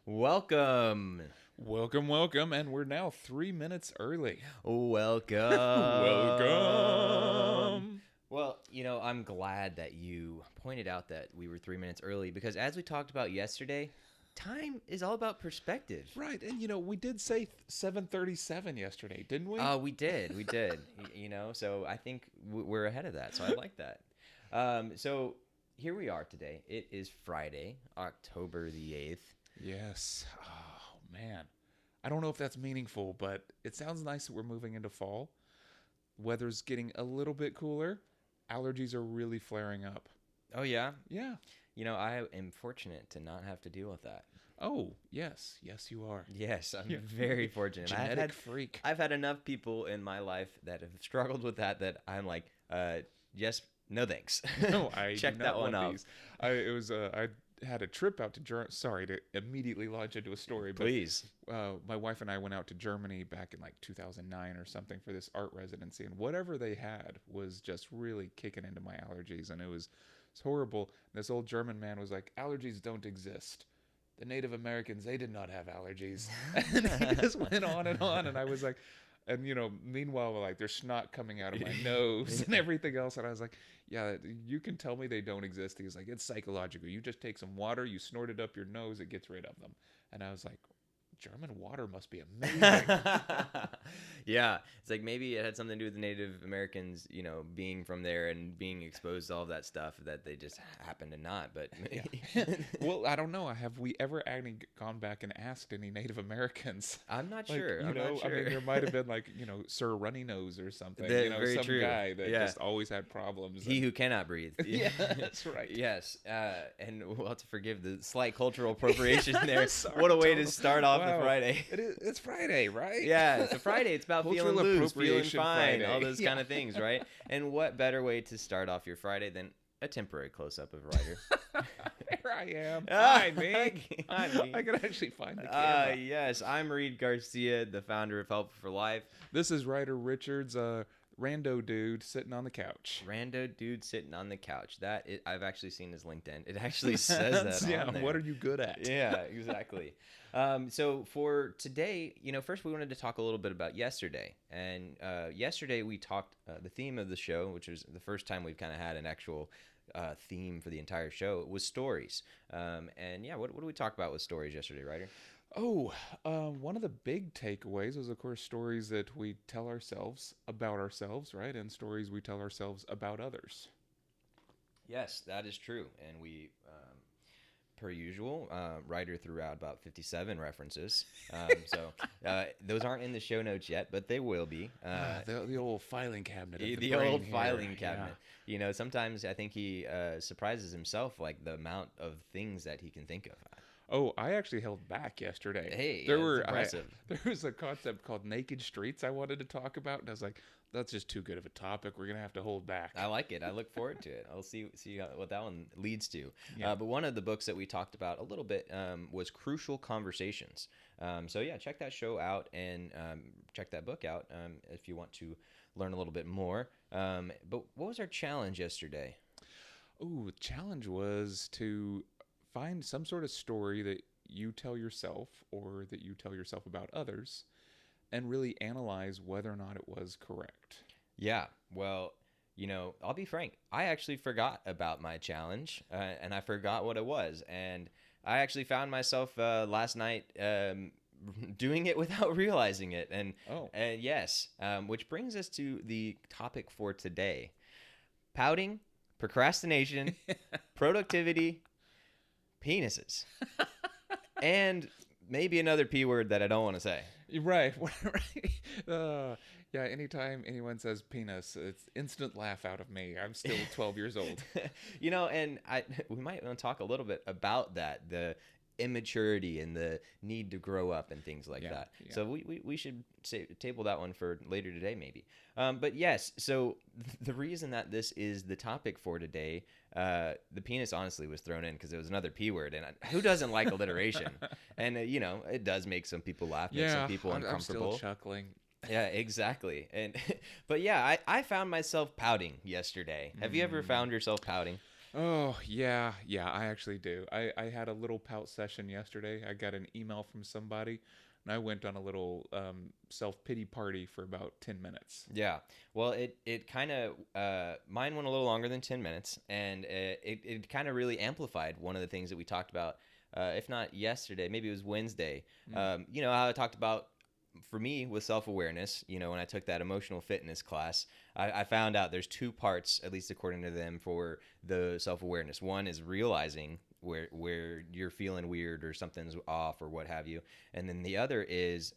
Welcome. Welcome, and we're now 3 minutes early. Welcome. Welcome. Well, I'm glad that you pointed out that we were 3 minutes early because as we talked about yesterday, time is all about perspective. Right, and we did say 7:37 yesterday, didn't we? We did. So I think we're ahead of that. So I like that. So here we are today. It is Friday, October the 8th. Yes. Oh, man. I don't know if that's meaningful, but it sounds nice that we're moving into fall. Weather's getting a little bit cooler. Allergies are really flaring up. Oh, yeah? Yeah. I am fortunate to not have to deal with that. Oh, yes. Yes, you are. Yes, I'm very fortunate. Genetic freak. I've had enough people in my life that have struggled with that I'm like, yes, no thanks. No, I check do that not one want off. these. I had a trip out to Germany. Sorry to immediately launch into a story, but Please. my wife and I went out to Germany back in like 2009 or something for this art residency, and whatever they had was just really kicking into my allergies, and it's horrible. And this old German man was like, "Allergies don't exist. The Native Americans, they did not have allergies." And he just went on, and I was like, and meanwhile, like there's snot coming out of my nose and everything else, and I was like, "Yeah, you can tell me they don't exist." He was like, "It's psychological. You just take some water, you snort it up your nose, it gets rid of them." And I was like, German water must be amazing. Yeah, it's like maybe it had something to do with the Native Americans, being from there and being exposed to all of that stuff that they just happen to not. But Yeah. Well, I don't know. Have we ever actually gone back and asked any Native Americans? I'm not Like, sure. I mean, there might have been like, Sir Runny Nose or something. Very some true. guy that Yeah. just always had problems. He who cannot breathe. Yeah, that's right. Yes, and we'll have to forgive the slight cultural appropriation there. Sorry, What a way to total- start off the Wow. Friday. It's Friday, right? Yeah, it's a Friday. It's about Cultural feeling loose, feeling appropriation fine, Friday. all those Yeah. kind of things, right? And what better way to start off your Friday than a temporary close-up of Ryder? Here I am. Hi, me. Hi, me. I can actually find the camera. Yes, I'm Reed Garcia, the founder of Help for Life. This is Ryder Richards, rando dude sitting on the couch. Rando dude sitting on the couch. I've actually seen his LinkedIn. It actually says that. Yeah, on there. what are you good at? Yeah, exactly. So for today, first we wanted to talk a little bit about yesterday. And yesterday we talked, the theme of the show, which was the first time we've kind of had an actual theme for the entire show, was stories. And yeah, what did we talk about with stories yesterday, Ryder? Oh, one of the big takeaways was, of course, stories that we tell ourselves about ourselves, right? And stories we tell ourselves about others. Yes, that is true. And we, per usual, Ryder threw out about 57 references. So those aren't in the show notes yet, but they will be. The old filing cabinet. Of The brain old here. filing cabinet. Yeah. Sometimes I think he surprises himself, like the amount of things that he can think of. Oh, I actually held back yesterday. Hey, there that's impressive. There was a concept called naked streets I wanted to talk about, and I was like, that's just too good of a topic. We're gonna have to hold back. I like it. I look forward to it. I'll see what that one leads to. Yeah. But one of the books that we talked about a little bit was Crucial Conversations. So yeah, check that show out and check that book out if you want to learn a little bit more. But what was our challenge yesterday? Oh, the challenge was to find some sort of story that you tell yourself or that you tell yourself about others and really analyze whether or not it was correct. Yeah, well, I'll be frank. I actually forgot about my challenge, and I forgot what it was. And I actually found myself last night doing it without realizing it. And yes, which brings us to the topic for today: pouting, procrastination, productivity, penises, and maybe another P word that I don't want to say. Right. Yeah, anytime anyone says penis, it's instant laugh out of me. I'm still 12 years old. And we might want to talk a little bit about that, the immaturity and the need to grow up and things like that. Yeah. So we should table that one for later today, maybe. But yes, so the reason that this is the topic for today, the penis honestly was thrown in because it was another P word, and who doesn't like alliteration? And it does make some people laugh, make some people uncomfortable. I'm still chuckling. Yeah, exactly. And but yeah, I found myself pouting yesterday. Have you ever found yourself pouting? Oh, yeah, yeah, I actually do. I had a little pout session yesterday. I got an email from somebody, and I went on a little self pity party for about 10 minutes. Yeah. Well, it kind of mine went a little longer than 10 minutes, and it kind of really amplified one of the things that we talked about. If not yesterday, maybe it was Wednesday. Mm. You know how I talked about for me with self awareness. You know, when I took that emotional fitness class, I found out there's two parts, at least according to them, for the self awareness. One is realizing where you're feeling weird or something's off or what have you, and then the other is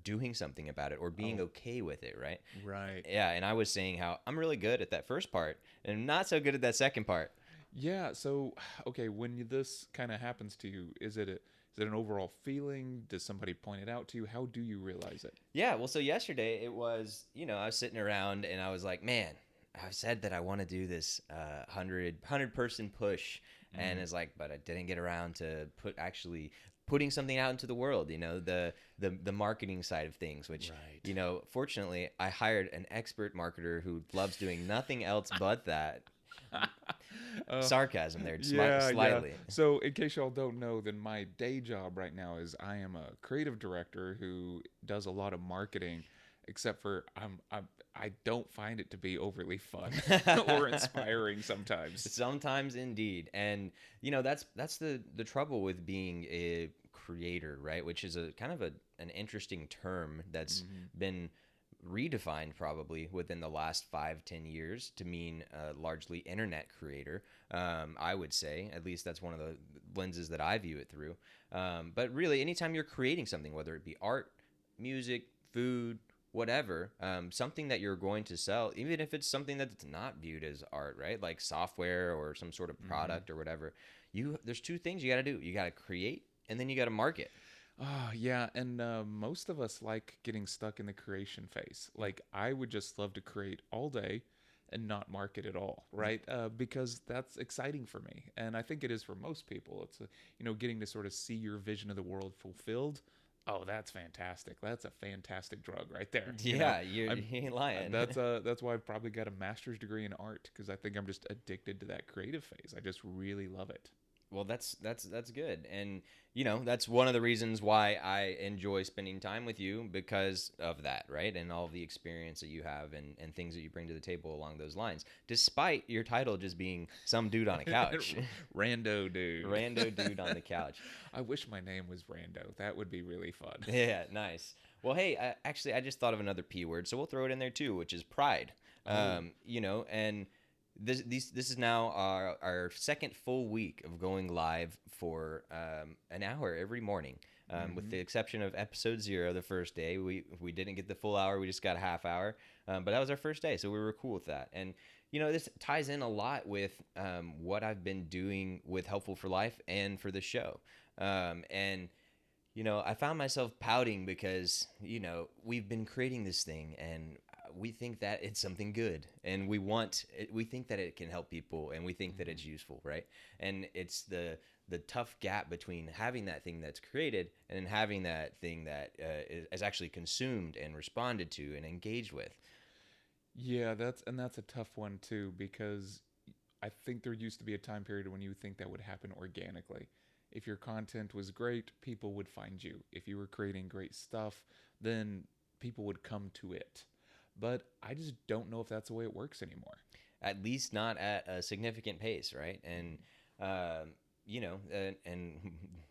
doing something about it or being Oh, okay with it, right? right. Yeah, and I was saying how I'm really good at that first part and not so good at that second part. Yeah, so okay, when this kind of happens to you, is it an overall feeling? Does somebody point it out to you? How do you realize it? Yeah, well, so yesterday it was, I was sitting around and I was like, man, I've said that I want to do this 100 person push, and Mm, it's like, but I didn't get around to putting something out into the world. The marketing side of things, which right. fortunately I hired an expert marketer who loves doing nothing else but that. uh, Sarcasm there, yeah, yeah. slightly. So, in case y'all don't know, then my day job right now is I am a creative director who does a lot of marketing, except for I don't find it to be overly fun or inspiring sometimes. Sometimes indeed. And that's the trouble with being a creator, right? Which is a kind of an interesting term that's Hmm. been redefined probably within the last 5-10 years to mean largely internet creator. I would say, at least that's one of the lenses that I view it through. But really, anytime you're creating something, whether it be art, music, food, whatever, something that you're going to sell, even if it's something that's not viewed as art, right? Like software or some sort of Hmm. product or whatever. There's two things you got to do. You got to create, and then you got to market. Oh, yeah, and most of us like getting stuck in the creation phase. Like, I would just love to create all day and not market at all, right? Because that's exciting for me, and I think it is for most people. It's getting to sort of see your vision of the world fulfilled. Oh, that's fantastic. That's a fantastic drug right there. Yeah, I'm you ain't lying. that's why I've probably got a master's degree in art because I think I'm just addicted to that creative phase. I just really love it. Well, that's good, and that's one of the reasons why I enjoy spending time with you because of that, right? And all the experience that you have and things that you bring to the table along those lines. Despite your title just being some dude on a couch, Rando dude. rando dude on the couch. I wish my name was Rando. That would be really fun. Yeah, nice. Well, hey, actually, I just thought of another P word, so we'll throw it in there too, which is pride. Oh. And this is now our second full week of going live for an hour every morning. With Hmm. the exception of episode 0, the first day, we didn't get the full hour; we just got a half hour. But that was our first day, so we were cool with that. And this ties in a lot with what I've been doing with Helpful for Life and for the show. And I found myself pouting because, we've been creating this thing and we think that it's something good and we think that it can help people and we think that Hmm. it's useful, right? And it's the tough gap between having that thing that's created and then having that thing that is actually consumed and responded to and engaged with. Yeah, that's a tough one too because I think there used to be a time period when you think that would happen organically. If your content was great, people would find you. If you were creating great stuff, then people would come to it. But I just don't know if that's the way it works anymore. At least not at a significant pace, right? And and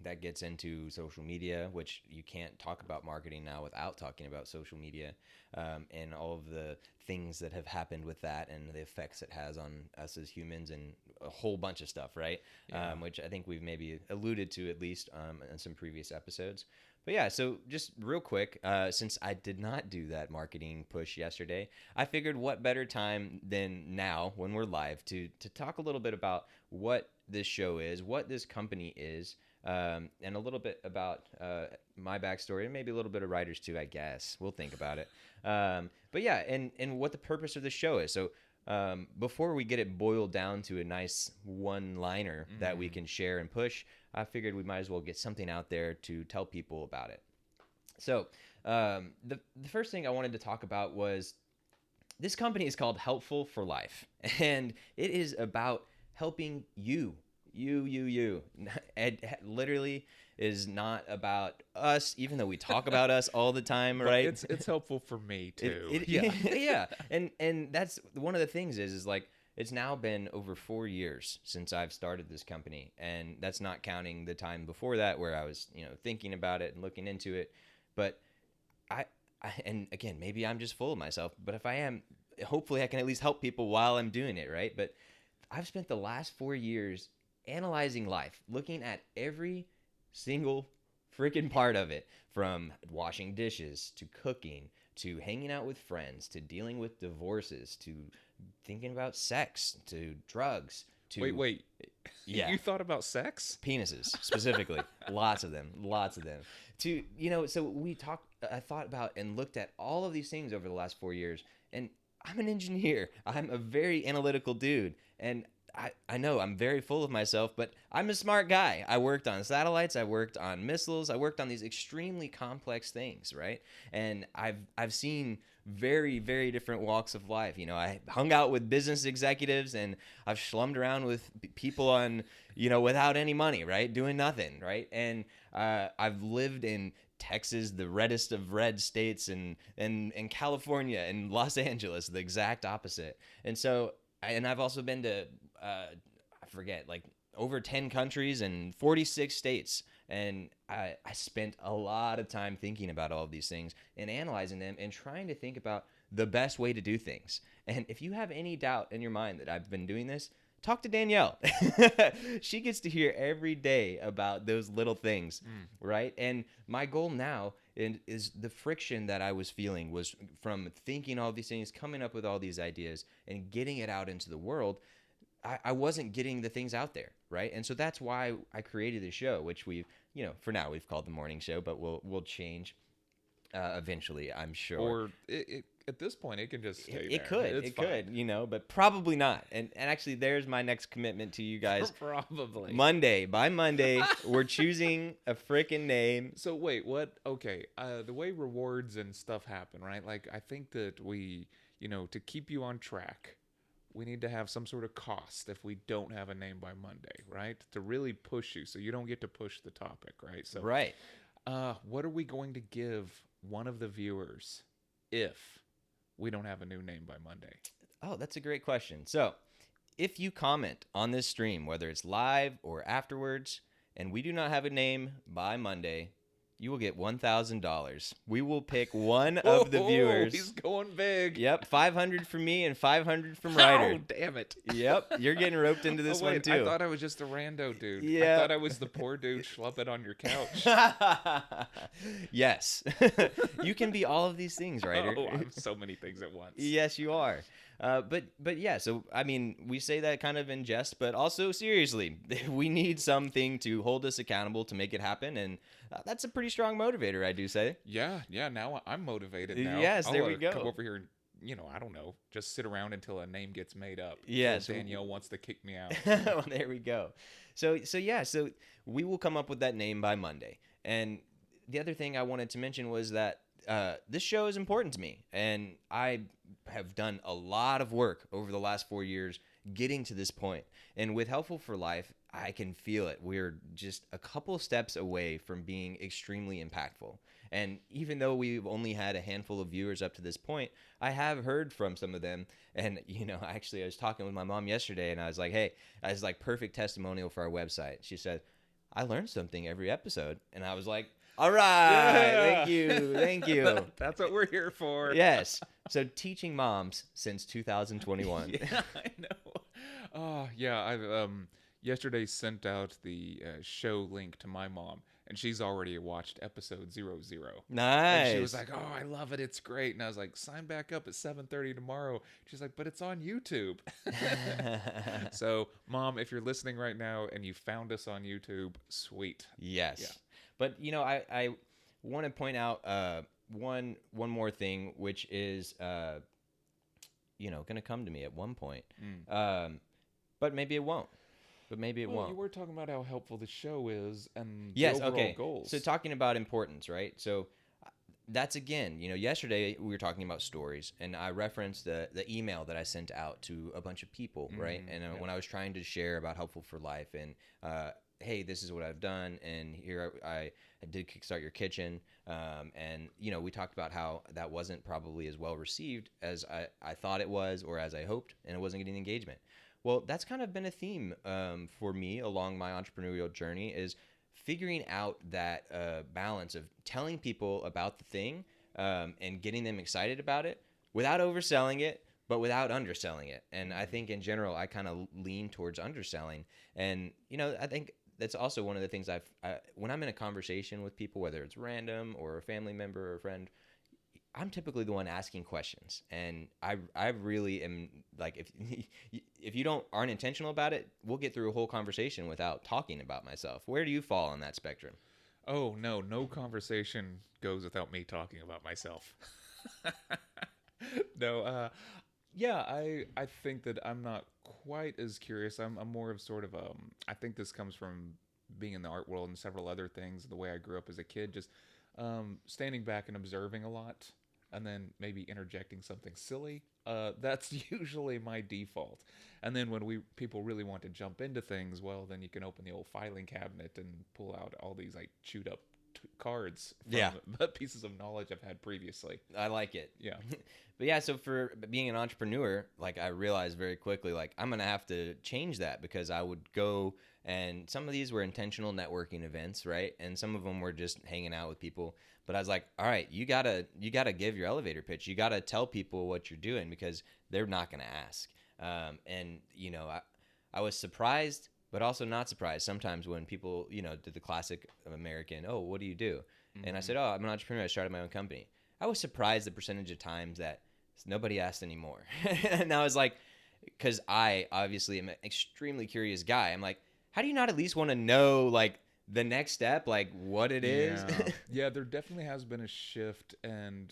that gets into social media, which you can't talk about marketing now without talking about social media, and all of the things that have happened with that and the effects it has on us as humans and a whole bunch of stuff, right? Yeah. Which I think we've maybe alluded to at least in some previous episodes. But yeah, so just real quick, since I did not do that marketing push yesterday, I figured what better time than now when we're live to talk a little bit about what this show is, what this company is, and a little bit about my backstory and maybe a little bit of writers too, I guess. We'll think about it. But yeah, and what the purpose of the show is. So before we get it boiled down to a nice one-liner that we Mm. can share and push, I figured we might as well get something out there to tell people about it. So the first thing I wanted to talk about was this company is called Helpful for Life, and it is about helping you. It literally is not about us, even though we talk about us all the time, But right? it's helpful for me too. Yeah. And that's one of the things is like it's now been over 4 years since I've started this company, and that's not counting the time before that where I was, thinking about it and looking into it. But I, and again, maybe I'm just full of myself, but if I am, hopefully I can at least help people while I'm doing it, right? But I've spent the last 4 years analyzing life, looking at every single freaking part of it, from washing dishes to cooking to hanging out with friends to dealing with divorces to thinking about sex to drugs to Wait. yeah, You thought about sex? penises specifically, lots of them, to so I thought about and looked at all of these things over the last 4 years, and I'm an engineer. I'm a very analytical dude, and I know I'm very full of myself, but I'm a smart guy. I worked on satellites, I worked on missiles, I worked on these extremely complex things, right? And I've seen very, very different walks of life. I hung out with business executives, and I've schlummed around with people on, without any money, right? Doing nothing, right? And I've lived in Texas, the reddest of red states, and California and Los Angeles, the exact opposite. And so, and I've also been to, I forget, like over 10 countries and 46 states. And I spent a lot of time thinking about all of these things and analyzing them and trying to think about the best way to do things. And if you have any doubt in your mind that I've been doing this, talk to Danielle. She gets to hear every day about those little things, right? And my goal now is the friction that I was feeling was from thinking all these things, coming up with all these ideas, and getting it out into the world. I wasn't getting the things out there, right? And so that's why I created the show, which we've, for now we've called the morning show, but we'll change eventually, I'm sure. Or at this point, it can just stay there. It could, but probably not. And actually, there's my next commitment to you guys. Probably. By Monday, we're choosing a freaking name. So wait, what? Okay, the way rewards and stuff happen, right? Like, I think that we, to keep you on track, we need to have some sort of cost if we don't have a name by Monday, right? To really push you, so you don't get to push the topic, right? So, right. What are we going to give one of the viewers if we don't have a new name by Monday? Oh, that's a great question. So, if you comment on this stream, whether it's live or afterwards, and we do not have a name by Monday, you will get $1,000. We will pick one of the viewers. He's going big. Yep, 500 from me and 500 from Ryder. Oh, damn it. Yep, you're getting roped into this one too. I thought I was just a rando dude. Yeah. I thought I was the poor dude schlumping on your couch. Yes. You can be all of these things, Ryder. Oh, I'm so many things at once. Yes, you are. But yeah, so I mean, we say that kind of in jest, but also seriously, we need something to hold us accountable to make it happen, and that's a pretty strong motivator, I do say. Yeah. Now I'm motivated now. Yes, there we go. Come over here and, I don't know, just sit around until a name gets made up. Yes. So Danielle wants to kick me out. Well, there we go. So we will come up with that name by Monday. And the other thing I wanted to mention was that this show is important to me, and I have done a lot of work over the last 4 years getting to this point. And with Helpful for Life, I can feel it. We're just a couple steps away from being extremely impactful. And even though we've only had a handful of viewers up to this point, I have heard from some of them. And, actually, I was talking with my mom yesterday, and I was like, hey, I was like, perfect testimonial for our website. She said, I learned something every episode. And I was like, all right. Yeah. Thank you. That's what we're here for. Yes. So teaching moms since 2021. Yeah, I know. Oh, yeah. I've yesterday sent out the show link to my mom, and she's already watched episode 00. Nice. And she was like, oh, I love it. It's great. And I was like, sign back up at 7:30 tomorrow. She's like, but it's on YouTube. So, Mom, if you're listening right now and you found us on YouTube, sweet. Yes. Yeah. But, I want to point out one more thing, which is, going to come to me at one point. But maybe it won't. You were talking about how helpful the show is and yes, the overall okay. goals. So talking about importance, right? So that's again, yesterday we were talking about stories, and I referenced the email that I sent out to a bunch of people, right? And Yeah. when I was trying to share about Helpful for Life, and hey, this is what I've done, and here I did kickstart your kitchen, and we talked about how that wasn't probably as well received as I thought it was, or as I hoped, and it wasn't getting engagement. Well, that's kind of been a theme for me along my entrepreneurial journey, is figuring out that balance of telling people about the thing, and getting them excited about it without overselling it, but without underselling it. And I think in general, I kind of lean towards underselling. And, I think that's also one of the things when I'm in a conversation with people, whether it's random or a family member or a friend, I'm typically the one asking questions, and I really am like, if you aren't intentional about it, we'll get through a whole conversation without talking about myself. Where do you fall on that spectrum? Oh no, no conversation goes without me talking about myself. No, yeah, I think that I'm not quite as curious. I'm more of sort of I think this comes from being in the art world and several other things. The way I grew up as a kid, just standing back and observing a lot, and then maybe interjecting something silly. That's usually my default. And then when we people really want to jump into things, well, then you can open the old filing cabinet and pull out all these like chewed up cards from Yeah. pieces of knowledge I've had previously. I like it. Yeah. But yeah, so for being an entrepreneur, like, I realized very quickly, like, I'm going to have to change that, because I would go, and some of these were intentional networking events, right? And some of them were just hanging out with people. But I was like, all right, you gotta give your elevator pitch. You gotta tell people what you're doing, because they're not going to ask. And I was surprised, but also not surprised sometimes when people, did the classic American, oh, what do you do? And I said, oh, I'm an entrepreneur. I started my own company. I was surprised the percentage of times that nobody asked anymore. And I was like, because I obviously am an extremely curious guy. I'm like, how do you not at least want to know, like, the next step, like what it is? Yeah, yeah. There definitely has been a shift, and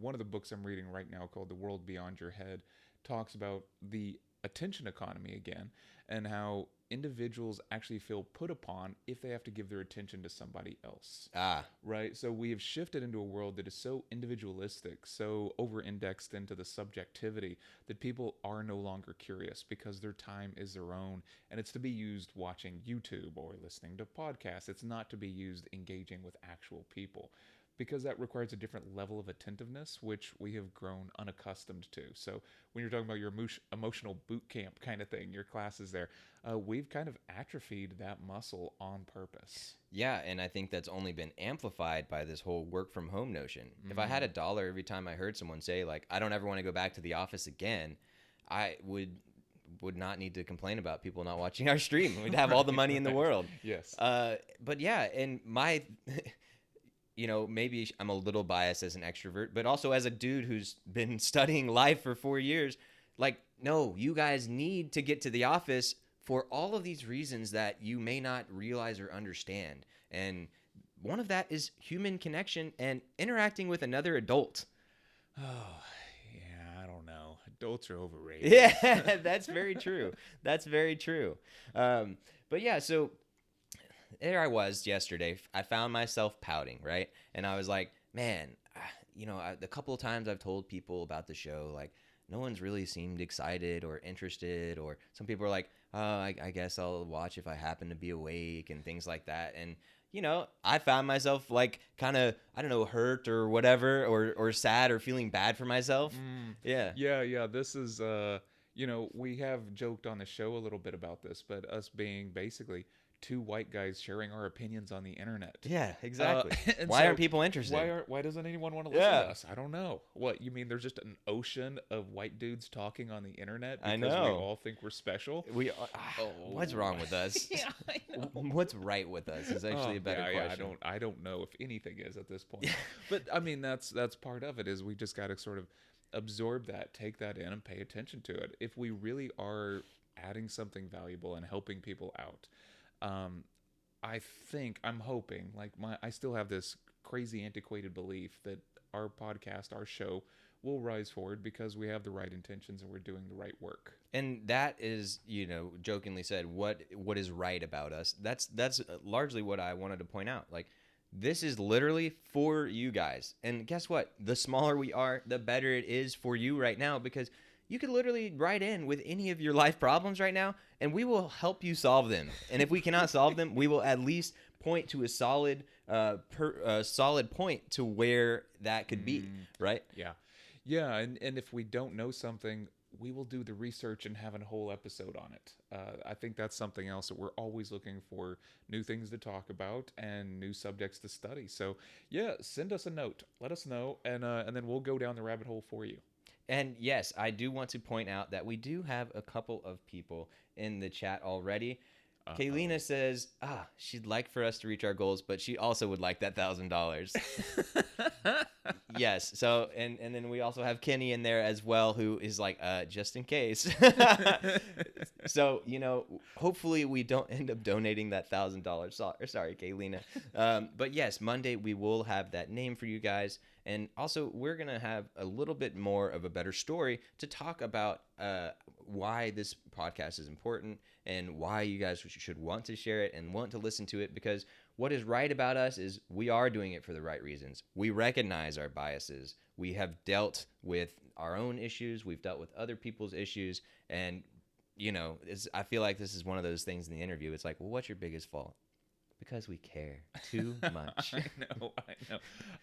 one of the books I'm reading right now, called "The World Beyond Your Head," talks about the attention economy again, and how individuals actually feel put upon if they have to give their attention to somebody else. Ah, Right? So we have shifted into a world that is so individualistic, so over indexed into the subjectivity, that people are no longer curious because their time is their own, and it's to be used watching YouTube or listening to podcasts. It's not to be used engaging with actual people, because that requires a different level of attentiveness, which we have grown unaccustomed to. So when you're talking about your emotional boot camp kind of thing, your classes there, we've kind of atrophied that muscle on purpose. yeah, and I think that's only been amplified by this whole work from home notion. If I had $1 every time I heard someone say, like, I don't ever want to go back to the office again, I would not need to complain about people not watching our stream. We'd have all the money in the world. Yes. But yeah, and my maybe I'm a little biased as an extrovert, but also as a dude who's been studying life for 4 years, like, no, you guys need to get to the office for all of these reasons that you may not realize or understand. And one of that is human connection and interacting with another adult. Oh, yeah, I don't know. Adults are overrated. Yeah, that's very true. That's very true. But yeah, so there I was yesterday. I found myself pouting, right? And I was like, man, the couple of times I've told people about the show, like, no one's really seemed excited or interested, or some people are like, oh, I guess I'll watch if I happen to be awake, and things like that. And, I found myself, like, kind of, I don't know, hurt or whatever, or sad or feeling bad for myself. Yeah. Yeah. This is, we have joked on the show a little bit about this, but us being basically two white guys sharing our opinions on the internet. Yeah, exactly. And Why so aren't people interested? why doesn't anyone want to listen to us? I don't know. What, you mean there's just an ocean of white dudes talking on the internet I because we know. all think we're special? What's wrong with us? Yeah, I know. What's right with us is actually a better question. I don't know if anything is at this point. But I mean that's part of it, is we just got to sort of absorb that, take that in, and pay attention to it. If we really are adding something valuable and helping people out, I'm hoping, like, I still have this crazy antiquated belief that our podcast, our show, will rise forward because we have the right intentions and we're doing the right work. And that is, jokingly said, what is right about us. That's largely what I wanted to point out. Like, This is literally for you guys. And guess what? The smaller we are, the better it is for you right now, because you could literally write in with any of your life problems right now, and we will help you solve them. And if we cannot solve them, we will at least point to a solid solid point to where that could be, right? Yeah. Yeah, and if we don't know something, we will do the research and have a whole episode on it. I think that's something else that we're always looking for, new things to talk about and new subjects to study. So yeah, send us a note, let us know, and then we'll go down the rabbit hole for you. And yes, I do want to point out that we do have a couple of people in the chat already. Kaylina says, she'd like for us to reach our goals, but she also would like that $1,000. Yes. So, and then we also have Kenny in there as well, who is like, just in case. So, hopefully we don't end up donating that $1,000. Sorry, Kaylina. But yes, Monday we will have that name for you guys. And also, we're going to have a little bit more of a better story to talk about why this podcast is important and why you guys should want to share it and want to listen to it, because what is right about us is we are doing it for the right reasons. We recognize our biases. We have dealt with our own issues. We've dealt with other people's issues. And, I feel like this is one of those things in the interview. It's like, well, what's your biggest fault? Because we care too much. I know.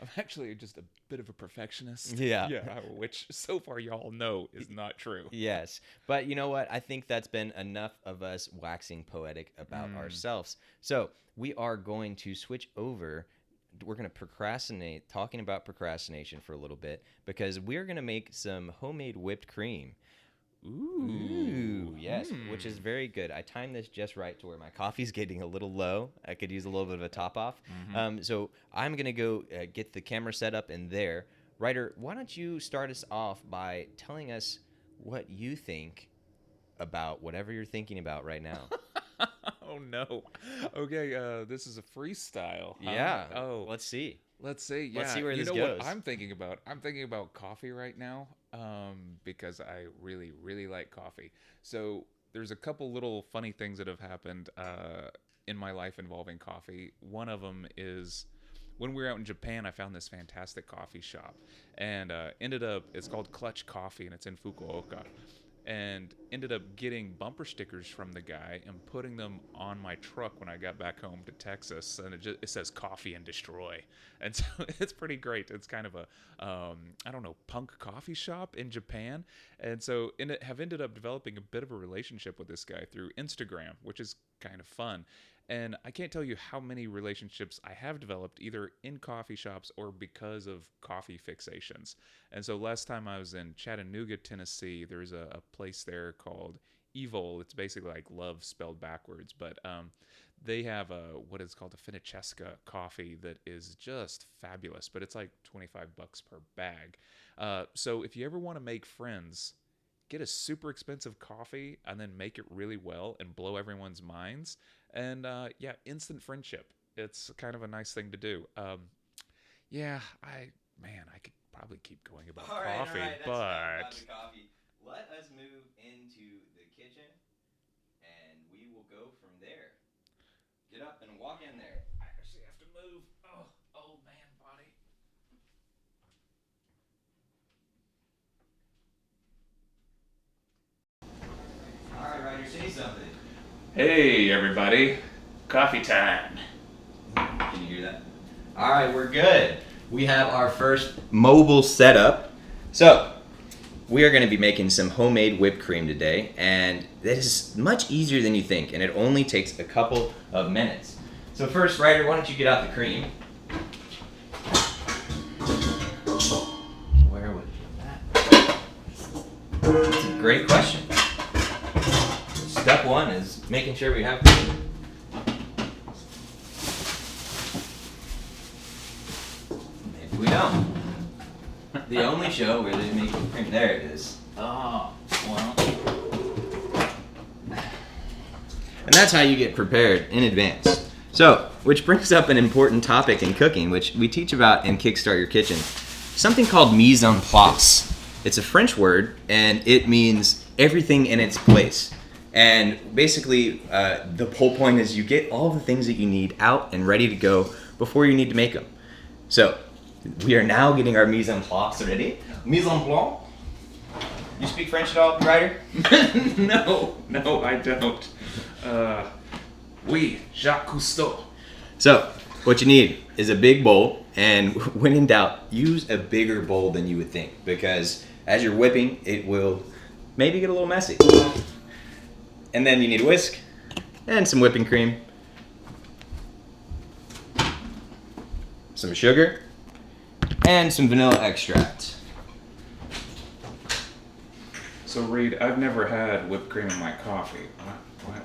I'm actually just a bit of a perfectionist. Yeah. Yeah, which so far y'all know is not true. Yes. But you know what? I think that's been enough of us waxing poetic about ourselves. So we are going to switch over. We're going to procrastinate, talking about procrastination for a little bit, because we're going to make some homemade whipped cream. Ooh, yes, which is very good. I timed this just right to where my coffee's getting a little low. I could use a little bit of a top off. So I'm going to go get the camera set up in there. Ryder, why don't you start us off by telling us what you think about whatever you're thinking about right now? Oh, no. Okay, this is a freestyle. Huh? Yeah. Oh, Let's see. let's see. Yeah. Let's see where this know goes. What I'm thinking about? I'm thinking about coffee right now, because I really, really like coffee. So there's a couple little funny things that have happened in my life involving coffee. One of them is when we were out in Japan, I found this fantastic coffee shop, and it's called Clutch Coffee, and it's in Fukuoka. And ended up getting bumper stickers from the guy and putting them on my truck when I got back home to Texas. And it says "Coffee and Destroy," and so it's pretty great. It's kind of a punk coffee shop in Japan, and so have ended up developing a bit of a relationship with this guy through Instagram, which is kind of fun. And I can't tell you how many relationships I have developed either in coffee shops or because of coffee fixations. And so last time I was in Chattanooga, Tennessee, there's a place there called Wthiw. It's basically like love spelled backwards, but they have what is called a Finicesca coffee that is just fabulous, but it's like $25 per bag. So if you ever want to make friends, get a super expensive coffee and then make it really well and blow everyone's minds. And instant friendship. It's kind of a nice thing to do. I could probably keep going about coffee, but about the coffee. Let us move into the kitchen, and we will go from there. Get up and walk in there. I actually have to move. Oh, old man body. All right, Ryder, say something. Hey, everybody. Coffee time. Can you hear that? All right, we're good. We have our first mobile setup. So, we are going to be making some homemade whipped cream today, and this is much easier than you think, and it only takes a couple of minutes. So first, Ryder, why don't you get out the cream? Where would that? That's a great question. Step one is making sure we have cream. Maybe we don't. The only show where they make cream. There it is. Oh, well. And that's how you get prepared in advance. So, which brings up an important topic in cooking, which we teach about in Kickstart Your Kitchen. Something called mise en place. It's a French word, and it means everything in its place. And basically, the whole point is you get all the things that you need out and ready to go before you need to make them. So we are now getting our mise en place ready. Mise en place. You speak French at all, Ryder? No, I don't. Oui, Jacques Cousteau. So what you need is a big bowl, and when in doubt, use a bigger bowl than you would think, because as you're whipping, it will maybe get a little messy. And then you need a whisk and some whipping cream, some sugar, and some vanilla extract. So Reed, I've never had whipped cream in my coffee.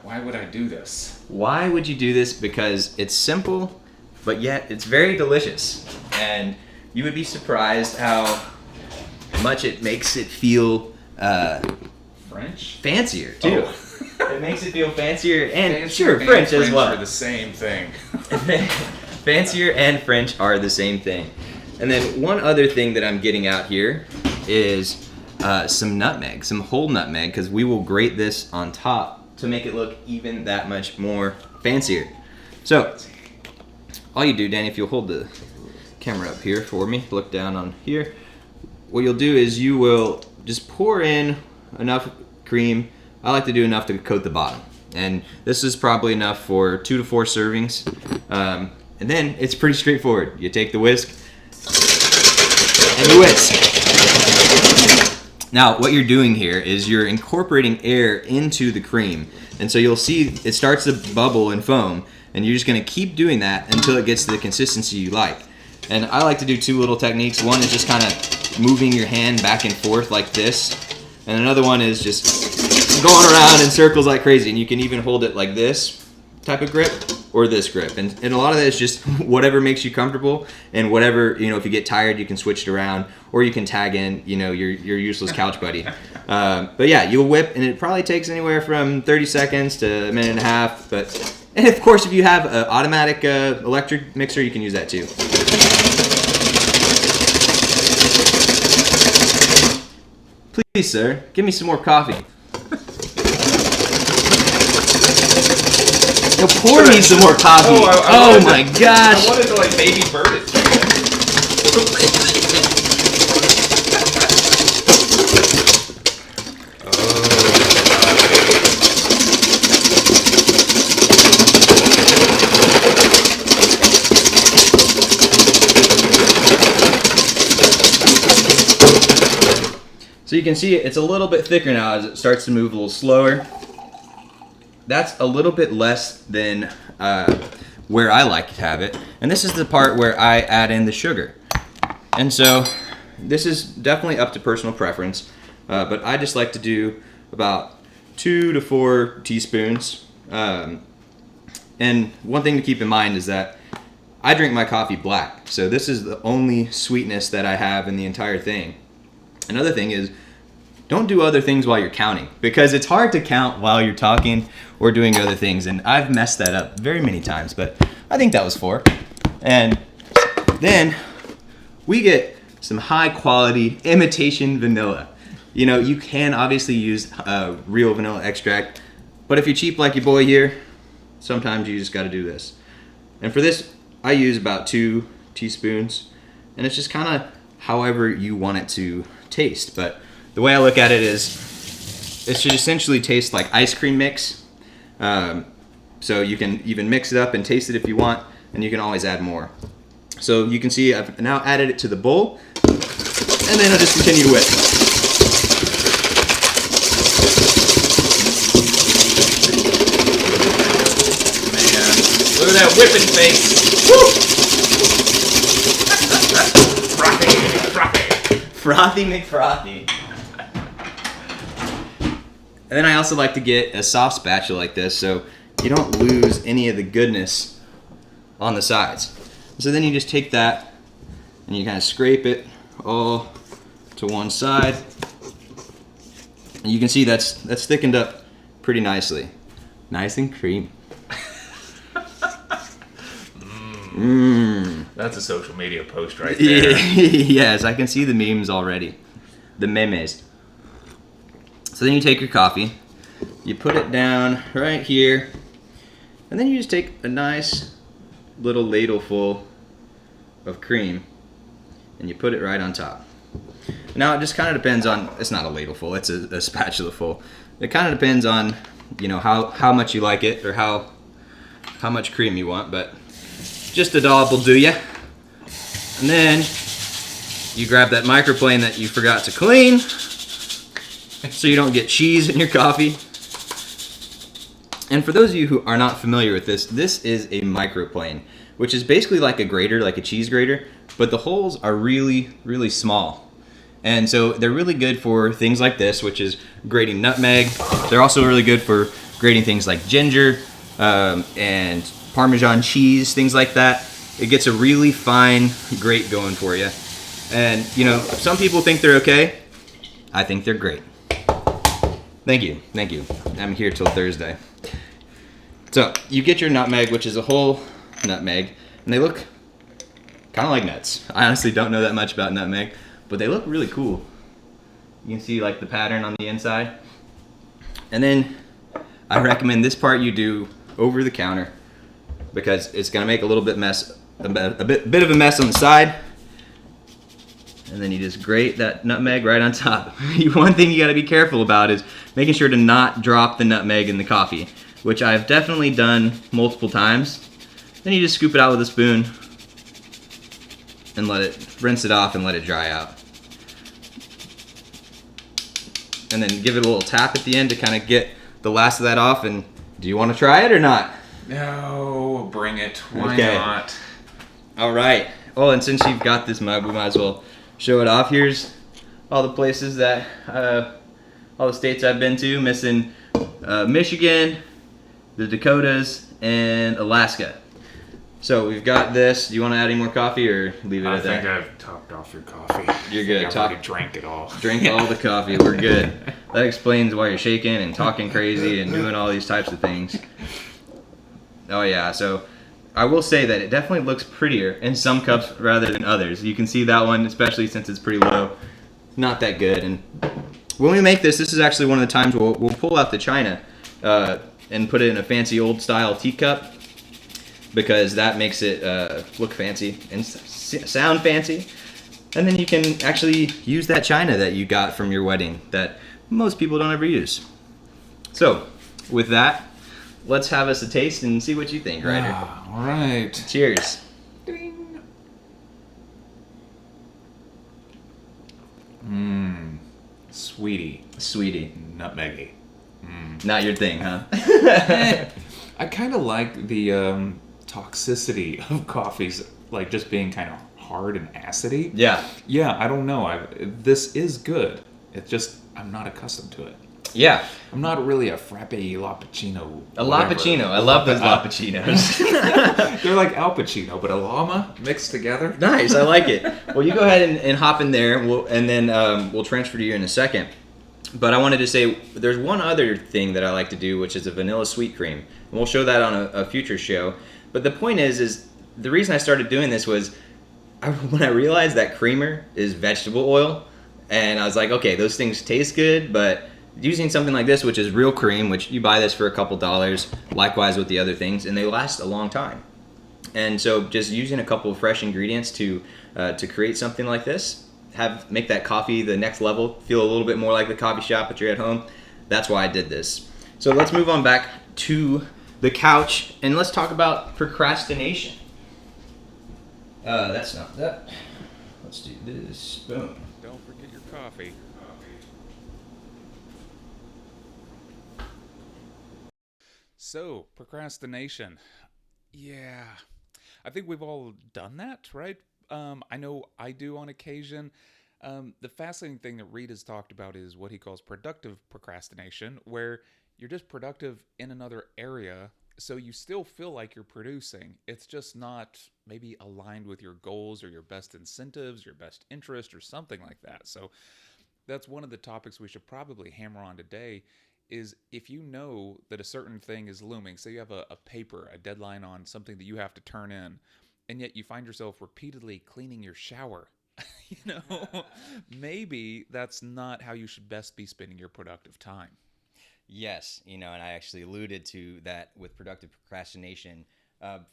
Why would I do this? Why would you do this? Because it's simple, but yet it's very delicious. And you would be surprised how much it makes it feel French? fancier, too. Oh. It makes it feel fancier and Fancier and French as well. are the same thing. Fancier and French are the same thing. And then one other thing that I'm getting out here is some nutmeg, some whole nutmeg, because we will grate this on top to make it look even that much more fancier. So all you do, Danny, if you'll hold the camera up here for me, look down on here, what you'll do is you will just pour in enough cream. I like to do enough to coat the bottom, and this is probably enough for 2 to 4 servings. And then it's pretty straightforward. You take the whisk and you whisk. Now what you're doing here is you're incorporating air into the cream, and so you'll see it starts to bubble and foam, and you're just going to keep doing that until it gets to the consistency you like. And I like to do 2 little techniques. One is just kind of moving your hand back and forth like this, and another one is just going around in circles like crazy. And you can even hold it like this type of grip or this grip, and a lot of that is just whatever makes you comfortable, and whatever, you know, if you get tired you can switch it around, or you can tag in, you know, your useless couch buddy. But yeah, you'll whip, and it probably takes anywhere from 30 seconds to a minute and a half. And of course, if you have an automatic electric mixer, you can use that too. Please, sir, give me some more coffee. No, pour me some more coffee. Oh my gosh. I wanted to like baby bird it. So you can see it's a little bit thicker now as it starts to move a little slower. That's a little bit less than where I like to have it. And this is the part where I add in the sugar. And so this is definitely up to personal preference, but I just like to do about 2 to 4 teaspoons. And one thing to keep in mind is that I drink my coffee black, so this is the only sweetness that I have in the entire thing. Another thing is, don't do other things while you're counting, because it's hard to count while you're talking or doing other things, and I've messed that up very many times, but I think that was 4. And then we get some high quality imitation vanilla. You know, you can obviously use real vanilla extract, but if you're cheap like your boy here, sometimes you just got to do this. And for this, I use about 2 teaspoons, and it's just kind of however you want it to taste. But the way I look at it is, it should essentially taste like ice cream mix. So you can even mix it up and taste it if you want, and you can always add more. So you can see I've now added it to the bowl, and then I'll just continue to whip. Man, look at that whipping face. Woo! Frothy McFrothy. And then I also like to get a soft spatula like this, so you don't lose any of the goodness on the sides. So then you just take that and you kind of scrape it all to one side. And you can see that's thickened up pretty nicely. Nice and creamy. That's a social media post right there. Yes, I can see the memes already. The memes. So then you take your coffee You put it down right here, and then you just take a nice little ladle full of cream and you put it right on top. Now it just kind of depends on, it's not a ladle full, it's a spatula full. It kind of depends on, how much you like it or how much cream you want, but just a dollop will do ya. And then you grab that microplane that you forgot to clean so you don't get cheese in your coffee. And for those of you who are not familiar with this, this is a microplane, which is basically like a grater, like a cheese grater, but the holes are really, really small. And so they're really good for things like this, which is grating nutmeg. They're also really good for grating things like ginger and Parmesan cheese, things like that. It gets a really fine grate going for you. And, some people think they're okay. I think they're great. Thank you. I'm here till Thursday. So you get your nutmeg, which is a whole nutmeg, and they look kind of like nuts. I honestly don't know that much about nutmeg, but they look really cool. You can see like the pattern on the inside. And then I recommend this part you do over the counter because it's gonna make a little bit a bit of a mess on the side. And then you just grate that nutmeg right on top. One thing you gotta be careful about is making sure to not drop the nutmeg in the coffee, which I've definitely done multiple times. Then you just scoop it out with a spoon and rinse it off and let it dry out. And then give it a little tap at the end to kind of get the last of that off. And do you want to try it or not? No, bring it. Why not? All right. Oh, and since you've got this mug, we might as well show it off. Here's all the places that, all the states I've been to, missing Michigan, the Dakotas, and Alaska. So we've got this. Do you want to add any more coffee or leave it at that? I think I've topped off your coffee. You're good. I've already drank it all. Drink all the coffee. We're good. That explains why you're shaking and talking crazy and doing all these types of things. Oh yeah. So I will say that it definitely looks prettier in some cups rather than others. You can see that one, especially since it's pretty low, not that good. And when we make this is actually one of the times we'll pull out the china and put it in a fancy old style teacup, because that makes it look fancy and sound fancy. And then you can actually use that china that you got from your wedding that most people don't ever use. So with that, let's have us a taste and see what you think, Ryder. All right. Cheers. Ding. Sweetie. Nutmeggy. Not your thing, huh? I kind of like the toxicity of coffees, like just being kind of hard and acidy. Yeah. Yeah, I don't know. This is good. It's just I'm not accustomed to it. Yeah. I'm not really a frappe lappuccino. A lappuccino. I love those lappuccinos. They're like Al Pacino, but a llama mixed together. Nice. I like it. Well, you go ahead and hop in there, and then we'll transfer to you in a second. But I wanted to say there's one other thing that I like to do, which is a vanilla sweet cream. And we'll show that on a future show. But the point is the reason I started doing this was when I realized that creamer is vegetable oil, and I was like, okay, those things taste good, but using something like this, which is real cream, which you buy this for a couple dollars, likewise with the other things, and they last a long time. And so just using a couple of fresh ingredients to create something like this, make that coffee the next level, feel a little bit more like the coffee shop, but you're at home. That's why I did this. So let's move on back to the couch, and let's talk about procrastination. That's not that. Let's do this. Boom. Don't forget your coffee. So, procrastination. Yeah. I think we've all done that, right? I know I do on occasion. The fascinating thing that Reed has talked about is what he calls productive procrastination, where you're just productive in another area, so you still feel like you're producing. It's just not maybe aligned with your goals or your best incentives, your best interest, or something like that. So that's one of the topics we should probably hammer on today is if you know that a certain thing is looming, say you have a paper, a deadline on something that you have to turn in, and yet you find yourself repeatedly cleaning your shower, maybe that's not how you should best be spending your productive time. Yes, and I actually alluded to that with productive procrastination.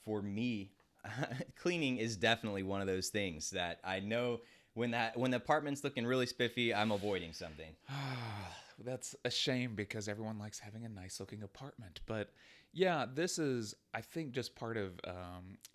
For me, cleaning is definitely one of those things that I know when the apartment's looking really spiffy, I'm avoiding something. That's a shame because everyone likes having a nice looking apartment. But yeah, this is, I think, just part of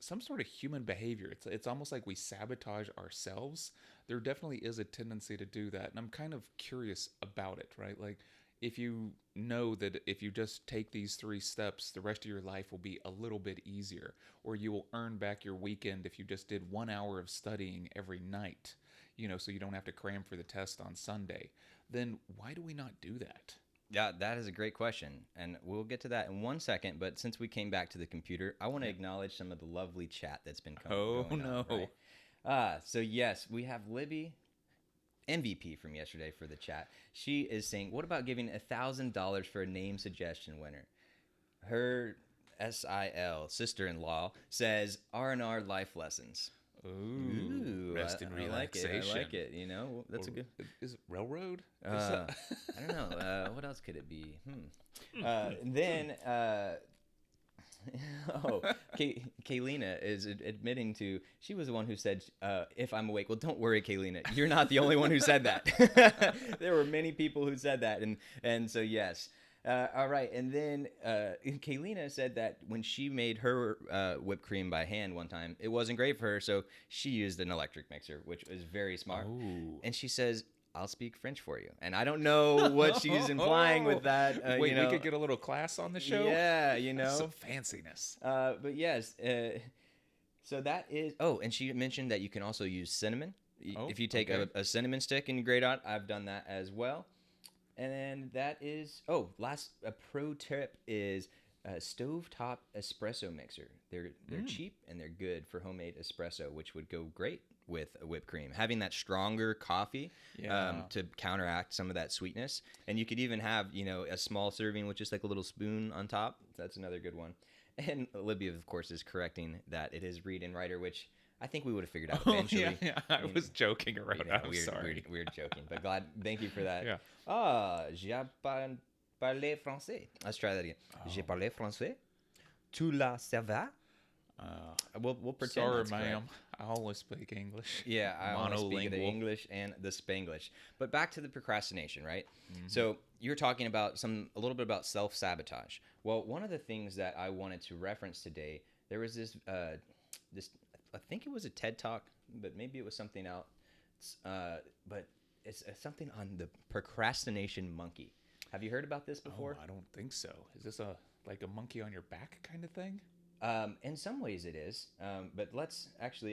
some sort of human behavior. It's almost like we sabotage ourselves. There definitely is a tendency to do that. And I'm kind of curious about it, right? Like, if you know that if you just take these three steps, the rest of your life will be a little bit easier, or you will earn back your weekend if you just did 1 hour of studying every night, so you don't have to cram for the test on Sunday, then why do we not do that? Yeah, that is a great question, and we'll get to that in 1 second. But since we came back to the computer, I want to Yeah. acknowledge some of the lovely chat that's been Oh going on. no. Right. So yes, we have Libby MVP from yesterday for the chat. She is saying, "What about giving $1,000 for a name suggestion winner?" Her SIL sister-in-law says R&R life lessons. Ooh, Ooh, rest and I like it. I relaxation. like it. That's a good. Is it railroad? Uh, I don't know. What else could it be? Then, oh, Kaylina is admitting to. She was the one who said, "If I'm awake." Well, don't worry, Kaylina. You're not the only one who said that. There were many people who said that, and so yes. All right, and then Kaylina said that when she made her whipped cream by hand one time, it wasn't great for her, so she used an electric mixer, which was very smart. Oh. And she says, "I'll speak French for you," and I don't know what she's implying with that. Wait, we could get a little class on the show? Yeah, Some fanciness. But yes, so that is. Oh, and she mentioned that you can also use cinnamon. Oh, If you take okay. a cinnamon stick and you grate on, I've done that as well. And then that is last a pro tip is a stovetop espresso mixer. They're cheap and they're good for homemade espresso, which would go great with a whipped cream. Having that stronger coffee Yeah. to counteract some of that sweetness, and you could even have a small serving with just like a little spoon on top. That's another good one. And Olivia, of course, is correcting that it is read and writer, which I think we would have figured out Oh, eventually. yeah. I was joking around. I'm Weird, sorry. weird joking, but glad. Thank you for that. Yeah. J'ai parlé français. Let's try that again. J'ai Oh. parlé français. Tu la savais? We'll pretend. Sorry, that's ma'am. correct. I only speak English. Yeah, I only speak the Monolingual. English and the Spanglish. But back to the procrastination, right? Mm-hmm. So you're talking about a little bit about self sabotage. Well, one of the things that I wanted to reference today, there was this I think it was a TED talk, but maybe it was something else. But it's something on the procrastination monkey. Have you heard about this before? Oh, I don't think so. Is this like a monkey on your back kind of thing? In some ways it is, but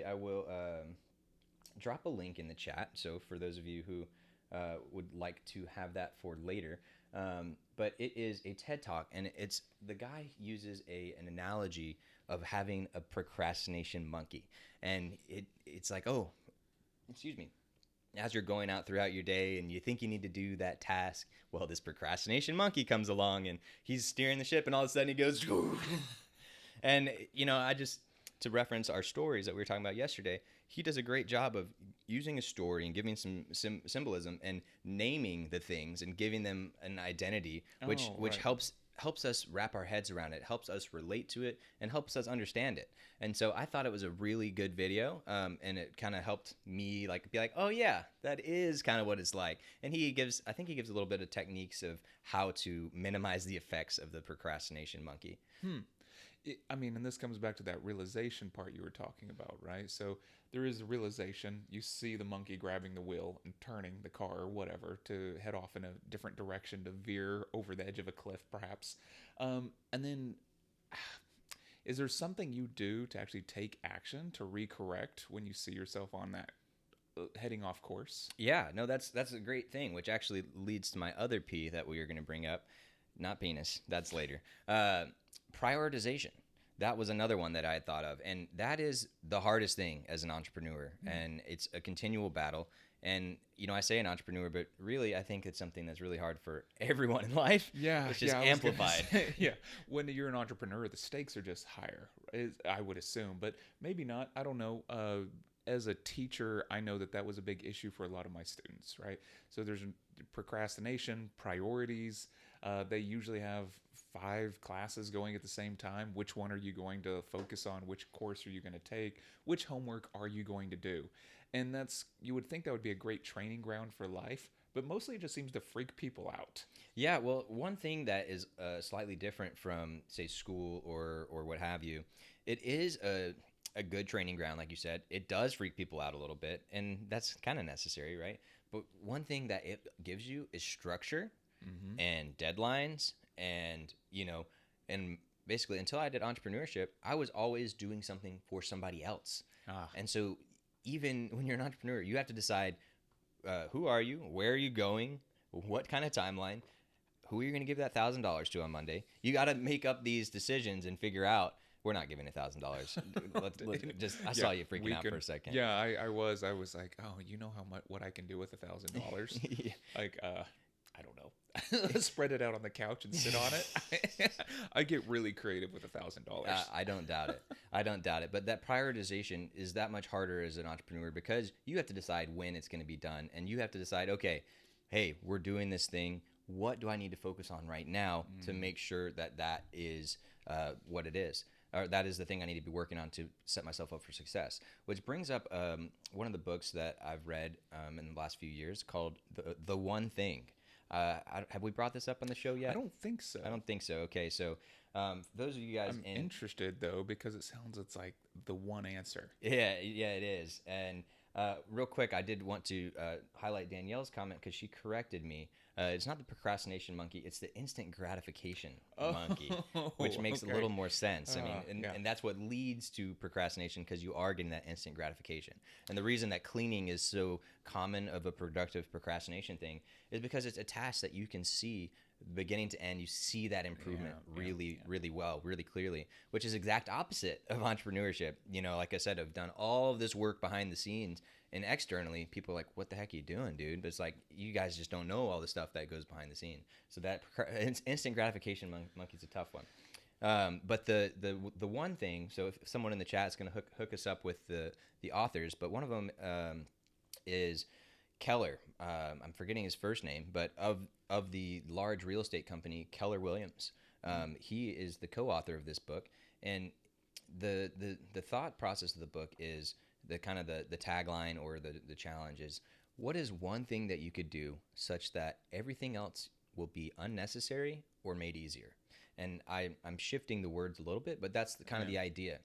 I will drop a link in the chat. So for those of you who would like to have that for later, but it is a TED talk, and the guy uses an analogy of having a procrastination monkey, and it's like, oh, excuse me, as you're going out throughout your day and you think you need to do that task, well, this procrastination monkey comes along and he's steering the ship, and all of a sudden he goes. And I just, to reference our stories that we were talking about yesterday, he does a great job of using a story and giving some symbolism and naming the things and giving them an identity, which Right. helps us wrap our heads around it, helps us relate to it, and helps us understand it. And so I thought it was a really good video, and it kind of helped me be like, oh yeah, that is kind of what it's like. And I think he gives a little bit of techniques of how to minimize the effects of the procrastination monkey. I mean, and this comes back to that realization part you were talking about, right? So there is a realization. You see the monkey grabbing the wheel and turning the car or whatever to head off in a different direction to veer over the edge of a cliff, perhaps. And then, is there something you do to actually take action to recorrect when you see yourself on that heading off course? Yeah, no, that's a great thing, which actually leads to my other P that we are going to bring up. Not penis, that's later. Prioritization. That was another one that I had thought of, and that is the hardest thing as an entrepreneur, and it's a continual battle. And I say an entrepreneur, but really I think it's something that's really hard for everyone in life. Yeah, It's just I was gonna amplified. say, yeah, when you're an entrepreneur, the stakes are just higher, I would assume, but maybe not. I don't know. As a teacher, I know that was a big issue for a lot of my students, right? So there's procrastination, priorities. They usually have 5 classes going at the same time. Which one are you going to focus on? Which course are you going to take? Which homework are you going to do? And that's, you would think that would be a great training ground for life, but mostly it just seems to freak people out. Yeah, well, one thing that is slightly different from, say, school or what have you, it is a good training ground, like you said. It does freak people out a little bit, and that's kind of necessary, right? But one thing that it gives you is structure Mm-hmm. and deadlines, and and basically until I did entrepreneurship, I was always doing something for somebody else, Ah, and so even when you're an entrepreneur, you have to decide who are you, where are you going, what kind of timeline, who are you going to give that $1,000 to on Monday? You got to make up these decisions and figure out. We're not giving $1,000. Let's just. I yeah, saw you freaking we out can. for a second. Yeah, I was like, oh, you know how much what I can do with $1,000? Yeah. Like, I don't know. Spread it out on the couch and sit on it. I get really creative with $1,000. I don't doubt it. I don't doubt it. But that prioritization is that much harder as an entrepreneur because you have to decide when it's going to be done, and you have to decide, okay, hey, we're doing this thing. What do I need to focus on right now to make sure that that is what it is? Or that is the thing I need to be working on to set myself up for success. Which brings up one of the books that I've read in the last few years called The One Thing. Have we brought this up on the show yet? I don't think so. I don't think so. Okay, so those of you guys I'm interested though because it's like the one answer. yeah, it is. And real quick, I did want to highlight Danielle's comment because she corrected me. It's not the procrastination monkey; it's the instant gratification monkey, which makes a okay. little more sense. I mean, Yeah. and that's what leads to procrastination because you are getting that instant gratification. And the reason that cleaning is so common of a productive procrastination thing is because it's a task that you can see beginning to end. You see that improvement really well, really clearly, which is exact opposite of entrepreneurship. Like I said, I've done all of this work behind the scenes, and externally people are like, what the heck are you doing, dude? But it's like, you guys just don't know all the stuff that goes behind the scene. So that instant gratification monkey's a tough one. But the one thing, so if someone in the chat is going to hook us up with the authors, but one of them is Keller. I'm forgetting his first name, but of the large real estate company Keller Williams. He is the co-author of this book, and the thought process of the book is the kind of the tagline or the challenge is, what is one thing that you could do such that everything else will be unnecessary or made easier? And I'm shifting the words a little bit, but that's kind of the idea.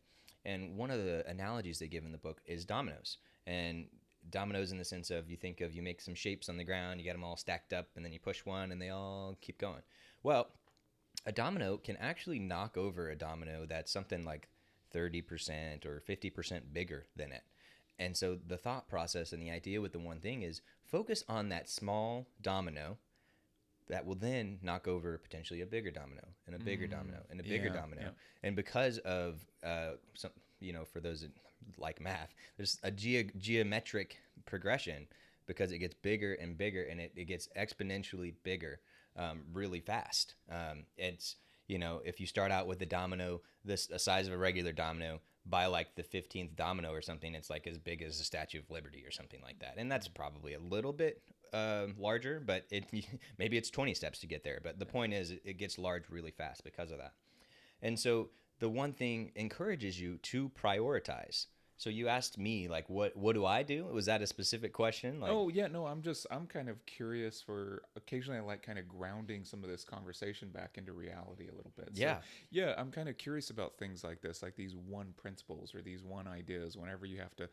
And one of the analogies they give in the book is dominoes. And dominoes in the sense of, you make some shapes on the ground, you get them all stacked up, and then you push one and they all keep going. Well, a domino can actually knock over a domino that's something like 30% or 50% bigger than it. And so the thought process and the idea with the one thing is focus on that small domino that will then knock over potentially a bigger domino and a bigger domino and a bigger domino. Yeah. And because of some, for those that like math, there's a geometric progression because it gets bigger and bigger, and it gets exponentially bigger really fast. It's if you start out with a domino the size of a regular domino, by like the 15th domino or something, it's like as big as the Statue of Liberty or something like that. And that's probably a little bit larger, but maybe it's 20 steps to get there. But the point is, it gets large really fast because of that. And so the one thing encourages you to prioritize. So you asked me, like, what do I do? Was that a specific question? Like, Oh yeah, no, I'm kind of curious for occasionally I like kind of grounding some of this conversation back into reality a little bit. So, Yeah. yeah, I'm kind of curious about things like this, like these one principles or these one ideas whenever you have to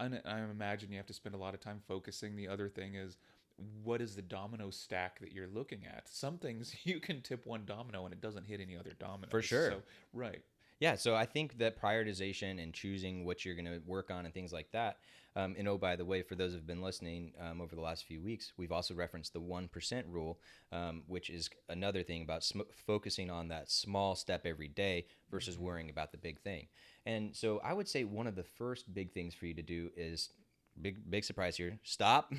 I imagine you have to spend a lot of time focusing. The other thing is, what is the domino stack that you're looking at? Some things you can tip one domino and it doesn't hit any other dominoes. For sure. So, right. Yeah, so I think that prioritization and choosing what you're going to work on and things like that. And oh, by the way, for those who've been listening over the last few weeks, we've also referenced the 1% rule, which is another thing about focusing on that small step every day versus worrying about the big thing. And so I would say one of the first big things for you to do is, big surprise here, stop,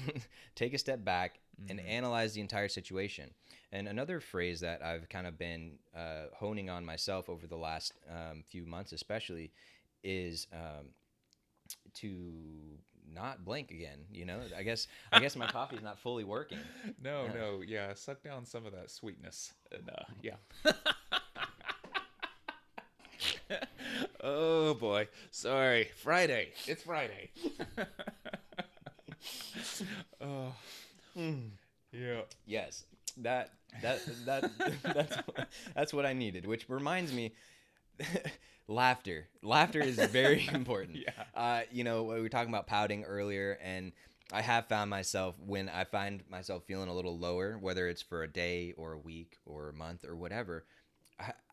take a step back, and analyze the entire situation. And another phrase that I've kind of been honing on myself over the last few months especially is to not blink again. I guess my coffee's not fully working. No, Uh, no, yeah, suck down some of that sweetness, and yeah. Oh boy, sorry. Friday. It's Friday. Oh mm. yeah. Yes, that that that's that's what I needed. Which reminds me, laughter. Laughter is very important. Yeah. We were talking about pouting earlier, and I have found myself when I find myself feeling a little lower, whether it's for a day or a week or a month or whatever,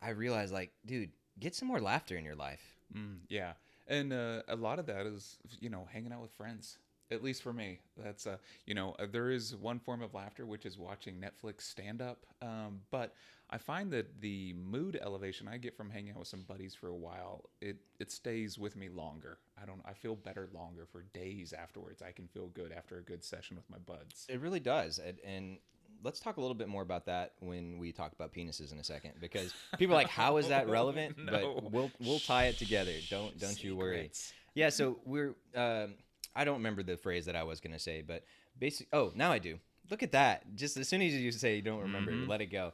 I realize like, dude, get some more laughter in your life. Yeah, and a lot of that is hanging out with friends. At least for me, that's there is one form of laughter which is watching Netflix stand up. But I find that the mood elevation I get from hanging out with some buddies for a while, it stays with me longer. I feel better longer for days afterwards. I can feel good after a good session with my buds. It really does, and let's talk a little bit more about that when we talk about penises in a second, because people are like, "How is that relevant?" But No we'll tie it together. Don't you worry. secrets. Yeah. So we're I don't remember the phrase that I was gonna say, but basically, oh, now I do. Look at that. Just as soon as you say you don't remember, Mm-hmm. let it go.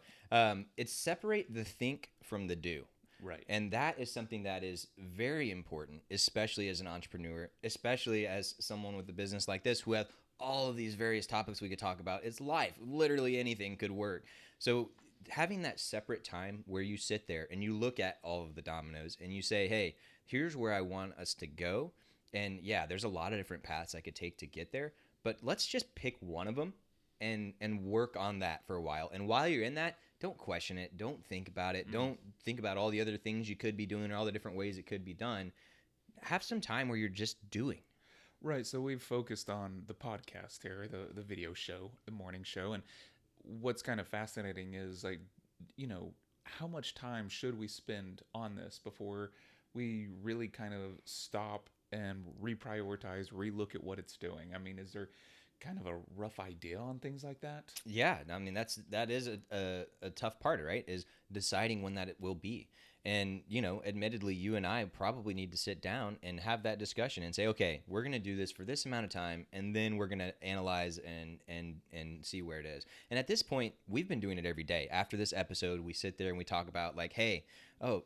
It's separate the think from the do. Right. And that is something that is very important, especially as an entrepreneur, especially as someone with a business like this who has all of these various topics we could talk about. It's life. Literally anything could work. So having that separate time where you sit there and you look at all of the dominoes and you say, hey, here's where I want us to go. And yeah, there's a lot of different paths I could take to get there, but let's just pick one of them and work on that for a while. And while you're in that, don't question it. Don't think about it. Don't think about all the other things you could be doing or all the different ways it could be done. Have some time where you're just doing. Right. So we've focused on the podcast here, the video show, the morning show, and what's kind of fascinating is like, how much time should we spend on this before we really kind of stop and reprioritize, relook at what it's doing? I mean, is there kind of a rough idea on things like that? Yeah, I mean that is a tough part, right? Is deciding when that it will be. And admittedly, you and I probably need to sit down and have that discussion and say, okay, we're going to do this for this amount of time, and then we're going to analyze and see where it is. And at this point, we've been doing it every day. After this episode, we sit there and we talk about like, hey, oh,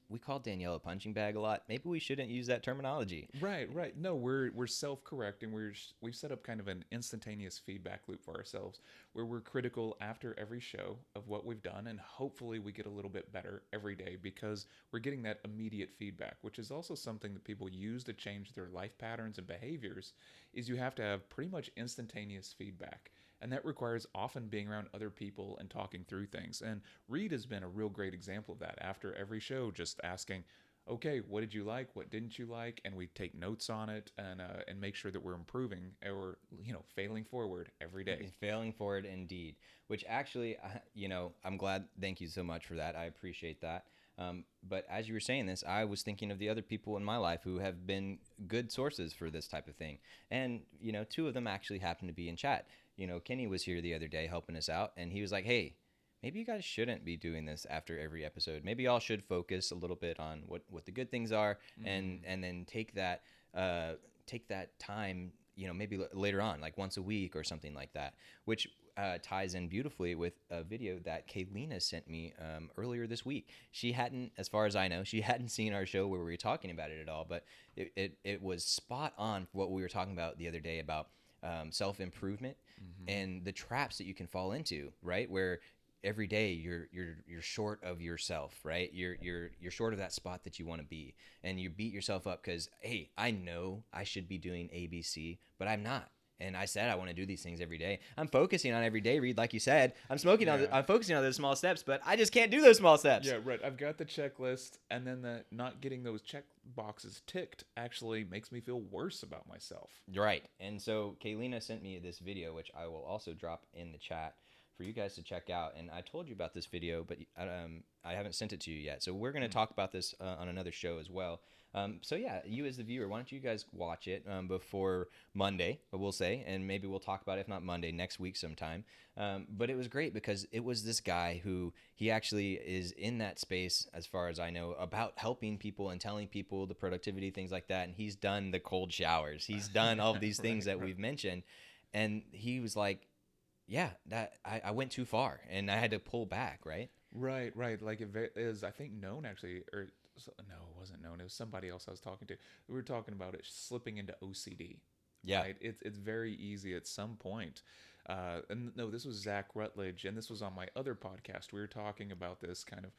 we call Danielle a punching bag a lot. Maybe we shouldn't use that terminology. Right, right. No, we're self-correcting. We've set up kind of an instantaneous feedback loop for ourselves where we're critical after every show of what we've done, and hopefully we get a little bit better every day because we're getting that immediate feedback, which is also something that people use to change their life patterns and behaviors. Is you have to have pretty much instantaneous feedback. And that requires often being around other people and talking through things. And Reed has been a real great example of that. After every show, just asking, okay, what did you like? What didn't you like? And we take notes on it and make sure that we're improving or failing forward every day. Failing forward indeed. Which actually, I'm glad. Thank you so much for that. I appreciate that. But as you were saying this, I was thinking of the other people in my life who have been good sources for this type of thing. And, two of them actually happen to be in chat. Kenny was here the other day helping us out, and he was like, hey, maybe you guys shouldn't be doing this after every episode. Maybe y'all should focus a little bit on what the good things are, and then take that time, maybe later on, like once a week or something like that, which ties in beautifully with a video that Kaylina sent me earlier this week. She hadn't, as far as I know, she hadn't seen our show where we were talking about it at all, but it was spot on for what we were talking about the other day about self-improvement and the traps that you can fall into, right? Where every day you're short of yourself, right? You're short of that spot that you want to be, and you beat yourself up because, hey, I know I should be doing ABC, but I'm not. And I said I want to do these things every day. I'm focusing on every day, Reed, like you said. I'm focusing on those small steps, but I just can't do those small steps. Yeah, right. I've got the checklist, and then the not getting those check boxes ticked actually makes me feel worse about myself. Right. And so Kaylina sent me this video, which I will also drop in the chat for you guys to check out. And I told you about this video, but I haven't sent it to you yet. So we're going to talk about this on another show as well. So yeah, you as the viewer, why don't you guys watch it before Monday, we'll say, and maybe we'll talk about it, if not Monday, next week sometime. But it was great because it was this guy who he actually is in that space, as far as I know, about helping people and telling people the productivity, things like that. And he's done the cold showers. He's done all of these things that we've mentioned. And he was like, yeah, that I went too far and I had to pull back, right? Right, right. Like it is, I think, known actually, or no, it wasn't known. It was somebody else I was talking to. We were talking about it slipping into OCD. Yeah. Right. It's very easy at some point. And no, this was Zach Rutledge, and this was on my other podcast. We were talking about this kind of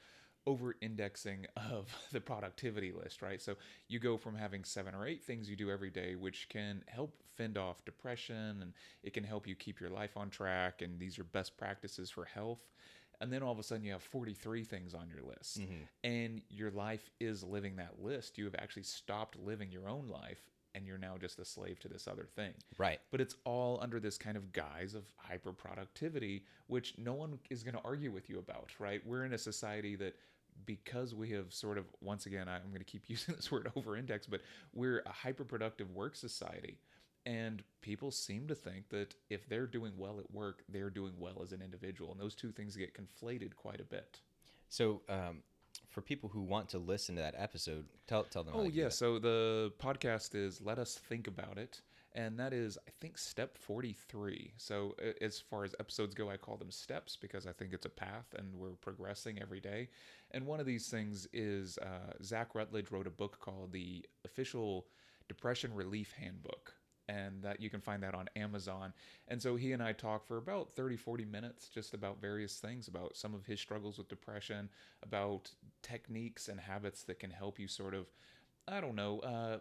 over indexing of the productivity list, right? So you go from having 7 or 8 things you do every day, which can help fend off depression, and it can help you keep your life on track, and these are best practices for health. And then all of a sudden you have 43 things on your list, and your life is living that list. You have actually stopped living your own life, and you're now just a slave to this other thing. Right. But it's all under this kind of guise of hyper productivity, which no one is going to argue with you about, right? We're in a society that, because we have sort of, once again, I'm going to keep using this word over index, but we're a hyper productive work society. And people seem to think that if they're doing well at work, they're doing well as an individual. And those two things get conflated quite a bit. So, for people who want to listen to that episode, tell them. Oh, yeah. So the podcast is Let Us Think About It. And that is, I think, step 43. So as far as episodes go, I call them steps because I think it's a path and we're progressing every day. And one of these things is Zach Rutledge wrote a book called The Official Depression Relief Handbook. And that you can find that on Amazon. And so he and I talk for about 30-40 minutes just about various things, about some of his struggles with depression, about techniques and habits that can help you sort of, I don't know,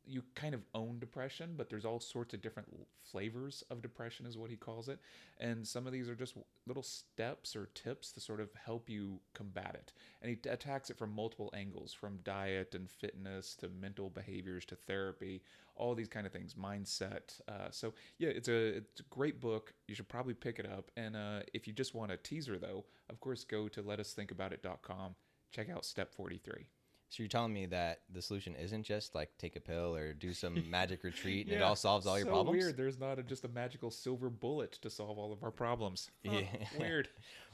you kind of own depression, but there's all sorts of different flavors of depression is what he calls it. And some of these are just little steps or tips to sort of help you combat it. And he attacks it from multiple angles, from diet and fitness to mental behaviors to therapy, all these kind of things, mindset. So yeah, it's a great book. You should probably pick it up. And if you just want a teaser though, of course, go to letusthinkaboutit.com. Check out step 43. So you're telling me that the solution isn't just like take a pill or do some magic retreat and it all solves all your problems? Weird. There's not just a magical silver bullet to solve all of our problems. Huh, yeah. Weird.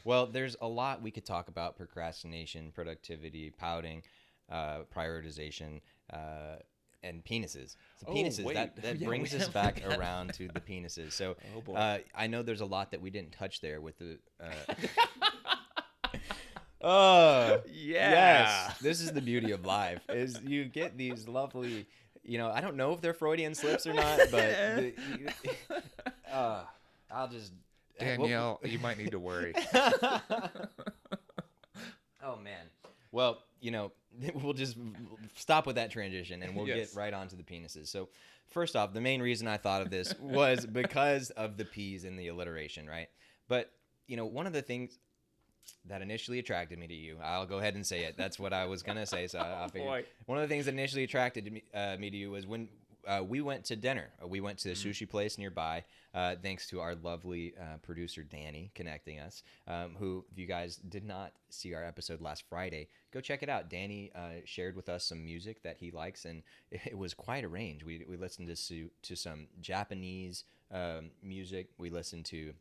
Well, there's a lot we could talk about: procrastination, productivity, pouting, prioritization, and penises. So penises, that brings us back around to the penises. So I know there's a lot that we didn't touch there with the... Oh, yes. This is the beauty of life, is you get these lovely, I don't know if they're Freudian slips or not, but I'll just... Danielle, you might need to worry. Oh, man. Well, we'll just stop with that transition and we'll get right on to the penises. So first off, the main reason I thought of this was because of the P's in the alliteration, right? But, one of the things that initially attracted me to you, I'll go ahead and say it. That's what I was going to say. So I figured one of the things that initially attracted me to you was when we went to dinner. We went to the sushi place nearby, thanks to our lovely producer, Danny, connecting us, who, if you guys did not see our episode last Friday, go check it out. Danny shared with us some music that he likes, and it was quite a range. We listened to some Japanese music. We listened to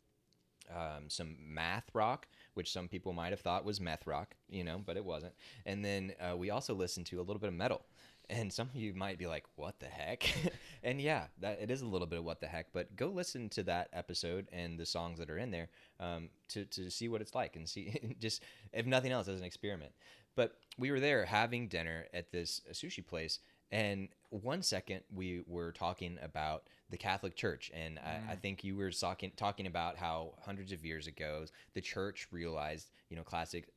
some math rock, which some people might have thought was meth rock, but it wasn't. And then we also listened to a little bit of metal. And some of you might be like, what the heck? And yeah, it is a little bit of what the heck, but go listen to that episode and the songs that are in there to see what it's like and see, just, if nothing else, as an experiment. But we were there having dinner at this sushi place, and one second we were talking about the Catholic Church, and I think you were talking about how hundreds of years ago the church realized, classic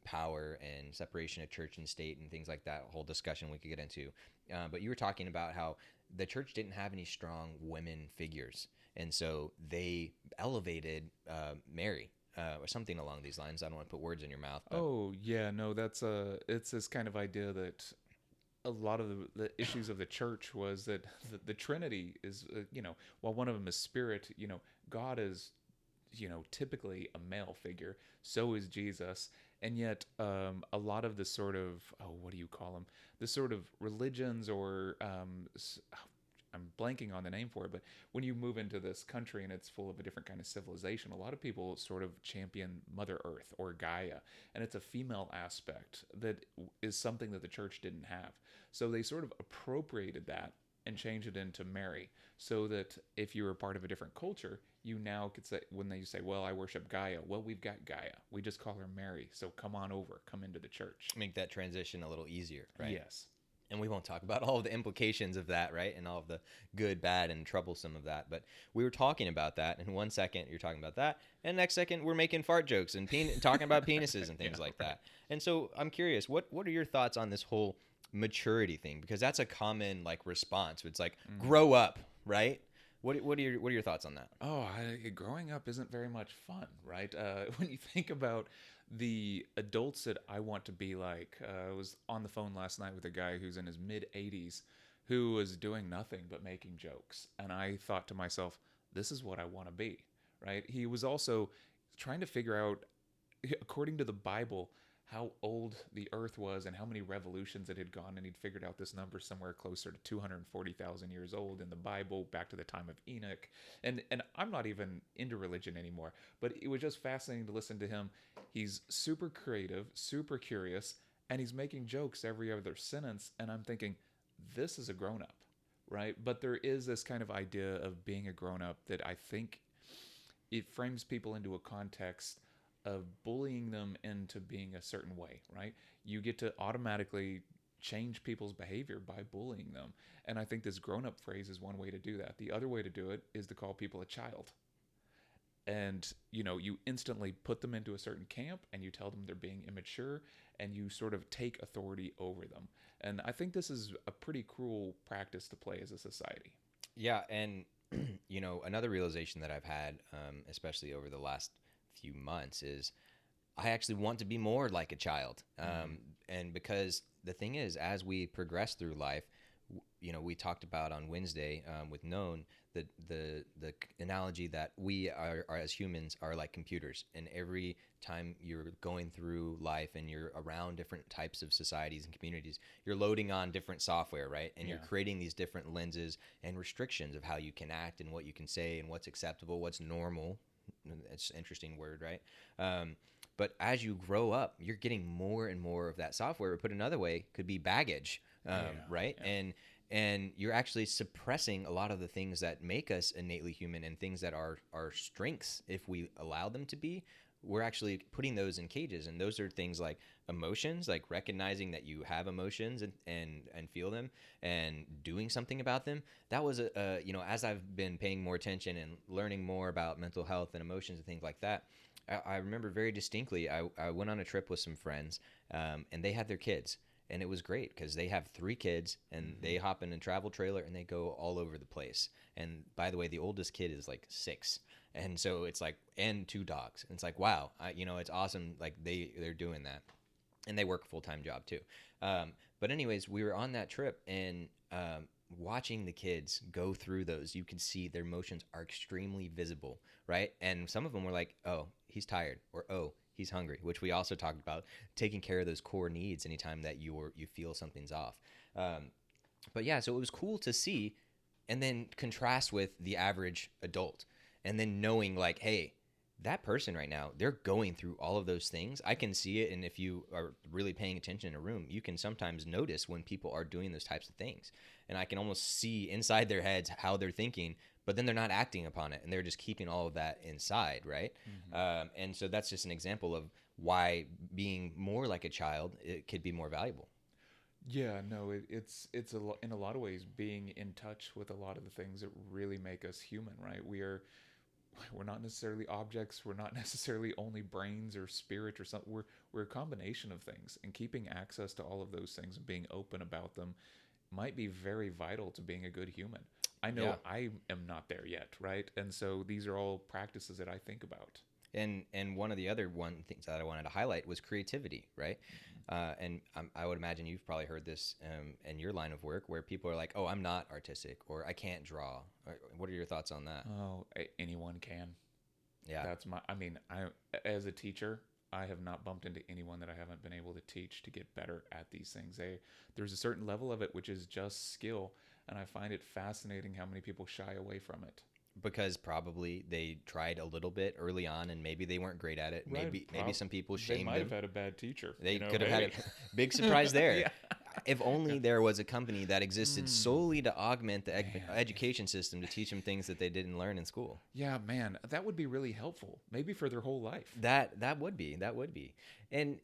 power and separation of church and state and things like that. Whole discussion we could get into, but you were talking about how the church didn't have any strong women figures, and so they elevated Mary. Or something along these lines. I don't want to put words in your mouth. But. Oh yeah, no, it's this kind of idea that a lot of the issues of the church was that the Trinity is, while one of them is spirit, God is typically a male figure. So is Jesus. And yet, a lot of the sort of, what do you call them? The sort of religions or I'm blanking on the name for it, but when you move into this country and it's full of a different kind of civilization, a lot of people sort of champion Mother Earth or Gaia, and it's a female aspect that is something that the church didn't have. So they sort of appropriated that and changed it into Mary, so that if you were part of a different culture, you now could say, when they say, well, I worship Gaia, well, we've got Gaia. We just call her Mary. So come on over, come into the church. Make that transition a little easier, right? Yes. And we won't talk about all of the implications of that, right? And all of the good, bad, and troublesome of that. But we were talking about that. And 1 second, you're talking about that. And next second, we're making fart jokes and talking about penises and things like that. And so I'm curious, what are your thoughts on this whole maturity thing? Because that's a common response. It's like, grow up, right? What are your thoughts on that? Growing up isn't very much fun, right? When you think about the adults that I want to be like, I was on the phone last night with a guy who's in his mid 80s who was doing nothing but making jokes. And I thought to myself, this is what I want to be, right? He was also trying to figure out, according to the Bible, how old the earth was and how many revolutions it had gone, and he'd figured out this number somewhere closer to 240,000 years old in the Bible, back to the time of Enoch. And I'm not even into religion anymore, but it was just fascinating to listen to him. He's super creative, super curious, and he's making jokes every other sentence, and I'm thinking, this is a grown-up, right? But there is this kind of idea of being a grown-up that I think it frames people into a context of bullying them into being a certain way, right? You get to automatically change people's behavior by bullying them. And I think this grown-up phrase is one way to do that. The other way to do it is to call people a child. And, you instantly put them into a certain camp and you tell them they're being immature and you sort of take authority over them. And I think this is a pretty cruel practice to play as a society. Yeah, and, another realization that I've had, especially over the last few months, is I actually want to be more like a child. And because the thing is, as we progress through life, we talked about on Wednesday with Known the analogy that we are as humans are like computers, and every time you're going through life and you're around different types of societies and communities, you're loading on different software, right? And you're creating these different lenses and restrictions of how you can act and what you can say and what's acceptable, what's normal. It's an interesting word, right? But as you grow up, you're getting more and more of that software. Or put another way, could be baggage, right? Yeah. And you're actually suppressing a lot of the things that make us innately human and things that are our strengths, if we allow them to be. We're actually putting those in cages, and those are things like emotions, like recognizing that you have emotions and feel them and doing something about them. That was as I've been paying more attention and learning more about mental health and emotions and things like that, I remember very distinctly, I went on a trip with some friends, and they had their kids. And it was great because they have 3 kids, and they hop in a travel trailer and they go all over the place. And by the way, the oldest kid is like 6. And so it's like, and 2 dogs. And it's like, wow, it's awesome. Like they're doing that, and they work a full-time job too. But anyways, we were on that trip, and watching the kids go through those, you can see their emotions are extremely visible, right? And some of them were like, oh, he's tired, or oh, he's hungry, which we also talked about, taking care of those core needs anytime that you feel something's off. But yeah, so it was cool to see, and then contrast with the average adult, and then knowing like, hey, that person right now, they're going through all of those things. I can see it, and if you are really paying attention in a room, you can sometimes notice when people are doing those types of things. And I can almost see inside their heads how they're thinking, but then they're not acting upon it, and they're just keeping all of that inside, right? And so that's just an example of why being more like a child, it could be more valuable. Yeah, no, it's in a lot of ways being in touch with a lot of the things that really make us human, right? We're not necessarily objects. We're not necessarily only brains or spirit or something. We're a combination of things, and keeping access to all of those things and being open about them might be very vital to being a good human. I know I am not there yet, right? And so these are all practices that I think about. And one of the other things that I wanted to highlight was creativity, right? And I would imagine you've probably heard this in your line of work, where people are like, "Oh, I'm not artistic," or "I can't draw." What are your thoughts on that? Oh, anyone can. Yeah. That's my. I mean, I as a teacher, I have not bumped into anyone that I haven't been able to teach to get better at these things. There's a certain level of it which is just skill, and I find it fascinating how many people shy away from it. Because probably they tried a little bit early on and maybe they weren't great at it. Right. Maybe some people They shamed might have them. had a bad teacher. They You know, could have had hey. a big surprise there. Yeah. If only there was a company that existed Mm, solely to augment the man. education system to teach them things that they didn't learn in school. Yeah, man, that would be really helpful. Maybe for their whole life. That would be. And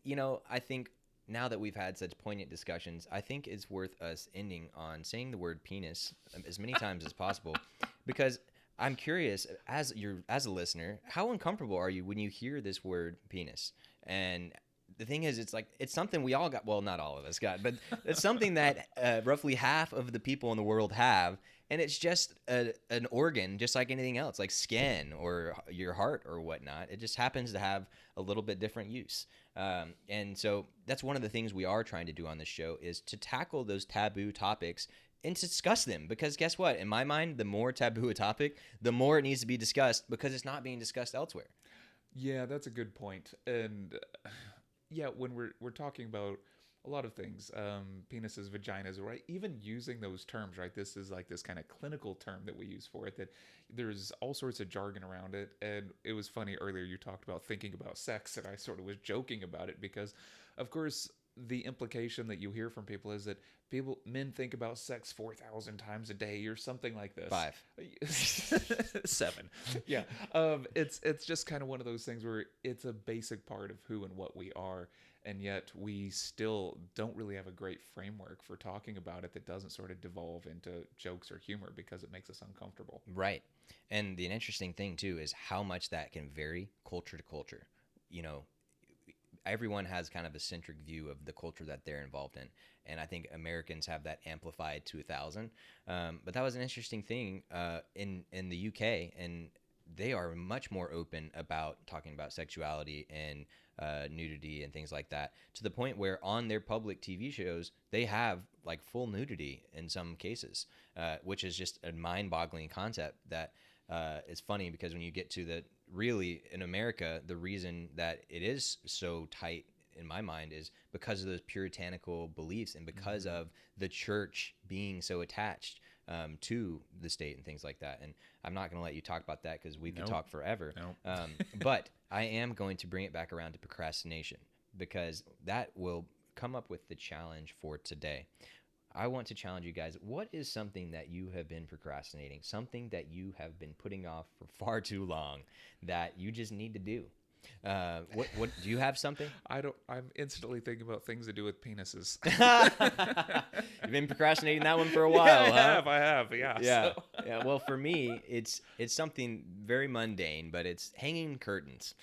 I think now that we've had such poignant discussions, I think it's worth us ending on saying the word penis as many times as possible, because I'm curious, as a listener, how uncomfortable are you when you hear this word penis? And the thing is, it's something we all got. Well, not all of us got, but it's something that roughly half of the people in the world have, and it's just an organ, just like anything else, like skin or your heart or whatnot. It just happens to have a little bit different use. And so that's one of the things we are trying to do on this show is to tackle those taboo topics and to discuss them, because guess what? In my mind, the more taboo a topic, the more it needs to be discussed because it's not being discussed elsewhere. Yeah, that's a good point. And yeah, when we're talking about a lot of things, penises, vaginas, right? Even using those terms, right? This is like this kind of clinical term that we use for it. That there's all sorts of jargon around it. And it was funny earlier you talked about thinking about sex, and I sort of was joking about it because, of course, the implication that you hear from people is that men think about sex 4,000 times a day or something like this. 5. 7. Yeah. It's just kind of one of those things where it's a basic part of who and what we are, and yet we still don't really have a great framework for talking about it that doesn't sort of devolve into jokes or humor because it makes us uncomfortable. Right. And the interesting thing too is how much that can vary culture to culture. You know, everyone has kind of a centric view of the culture that they're involved in, and I think Americans have that amplified to 1,000. But that was an interesting thing in the UK, and they are much more open about talking about sexuality and nudity and things like that, to the point where on their public TV shows they have like full nudity in some cases, which is just a mind-boggling concept that is funny, because when you get to the really in America, the reason that it is so tight in my mind is because of those puritanical beliefs and because Mm-hmm. of the church being so attached to the state and things like that. And I'm not going to let you talk about that because we could Nope. talk forever. Nope. But I am going to bring it back around to procrastination, because that will come up with the challenge for today. I want to challenge you guys. What is something that you have been procrastinating, something that you have been putting off for far too long that you just need to do? What do you have something? I don't. I'm instantly thinking about things to do with penises. You've been procrastinating that one for a while, Yeah, huh? I have. Yeah. Yeah. So. Yeah. Well, for me, it's something very mundane, but it's hanging curtains.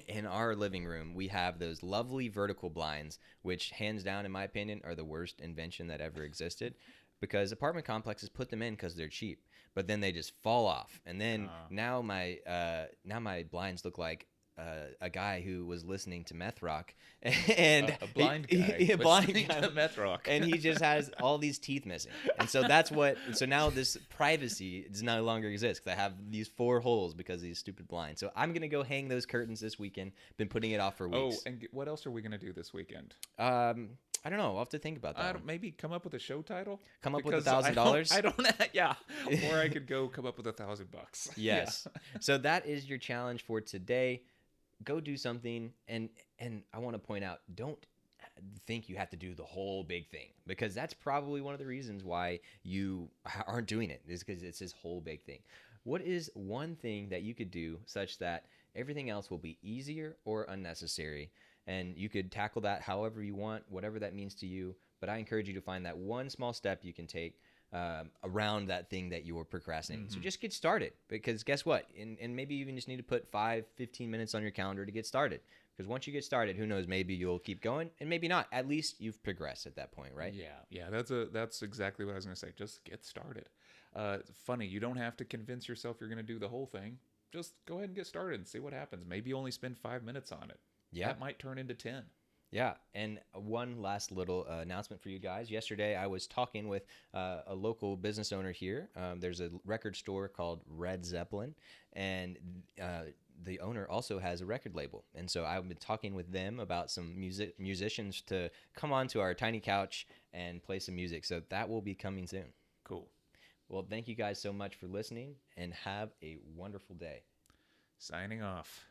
In our living room, we have those lovely vertical blinds, which hands down, in my opinion, are the worst invention that ever existed, because apartment complexes put them in because they're cheap, but then they just fall off. And then now my blinds look like a guy who was listening to meth rock, and A blind guy. a blind listening guy, to meth rock. and he just has all these teeth missing. And so that's what. So now this privacy does no longer exist because I have these 4 holes because of these stupid blinds. So I'm gonna go hang those curtains this weekend. Been putting it off for Oh, weeks. and what else are we gonna do this weekend? I don't know. I'll have to think about that. I don't, maybe come up with a show title. Come up with Because $1,000. I don't. Yeah. Or I could go come up with $1,000. Yes. So that is your challenge for today. Go do something, and I want to point out, don't think you have to do the whole big thing, because that's probably one of the reasons why you aren't doing it, is because it's this whole big thing. What is one thing that you could do such that everything else will be easier or unnecessary, and you could tackle that however you want, whatever that means to you. But I encourage you to find that one small step you can take around that thing that you're procrastinating. So just get started, because guess what? And maybe you even just need to put 5-15 minutes on your calendar to get started. Because once you get started, who knows, maybe you'll keep going, and maybe not. At least you've progressed at that point, right? Yeah. That's exactly what I was gonna say. Just get started. It's funny. You don't have to convince yourself you're gonna do the whole thing. Just go ahead and get started and see what happens. Maybe only spend 5 minutes on it. Yeah. That might turn into 10. Yeah, and one last little announcement for you guys. Yesterday, I was talking with a local business owner here. There's a record store called Red Zeppelin, and the owner also has a record label, and so I've been talking with them about some musicians to come onto our tiny couch and play some music. So that will be coming soon. Cool. Well, thank you guys so much for listening, and have a wonderful day. Signing off.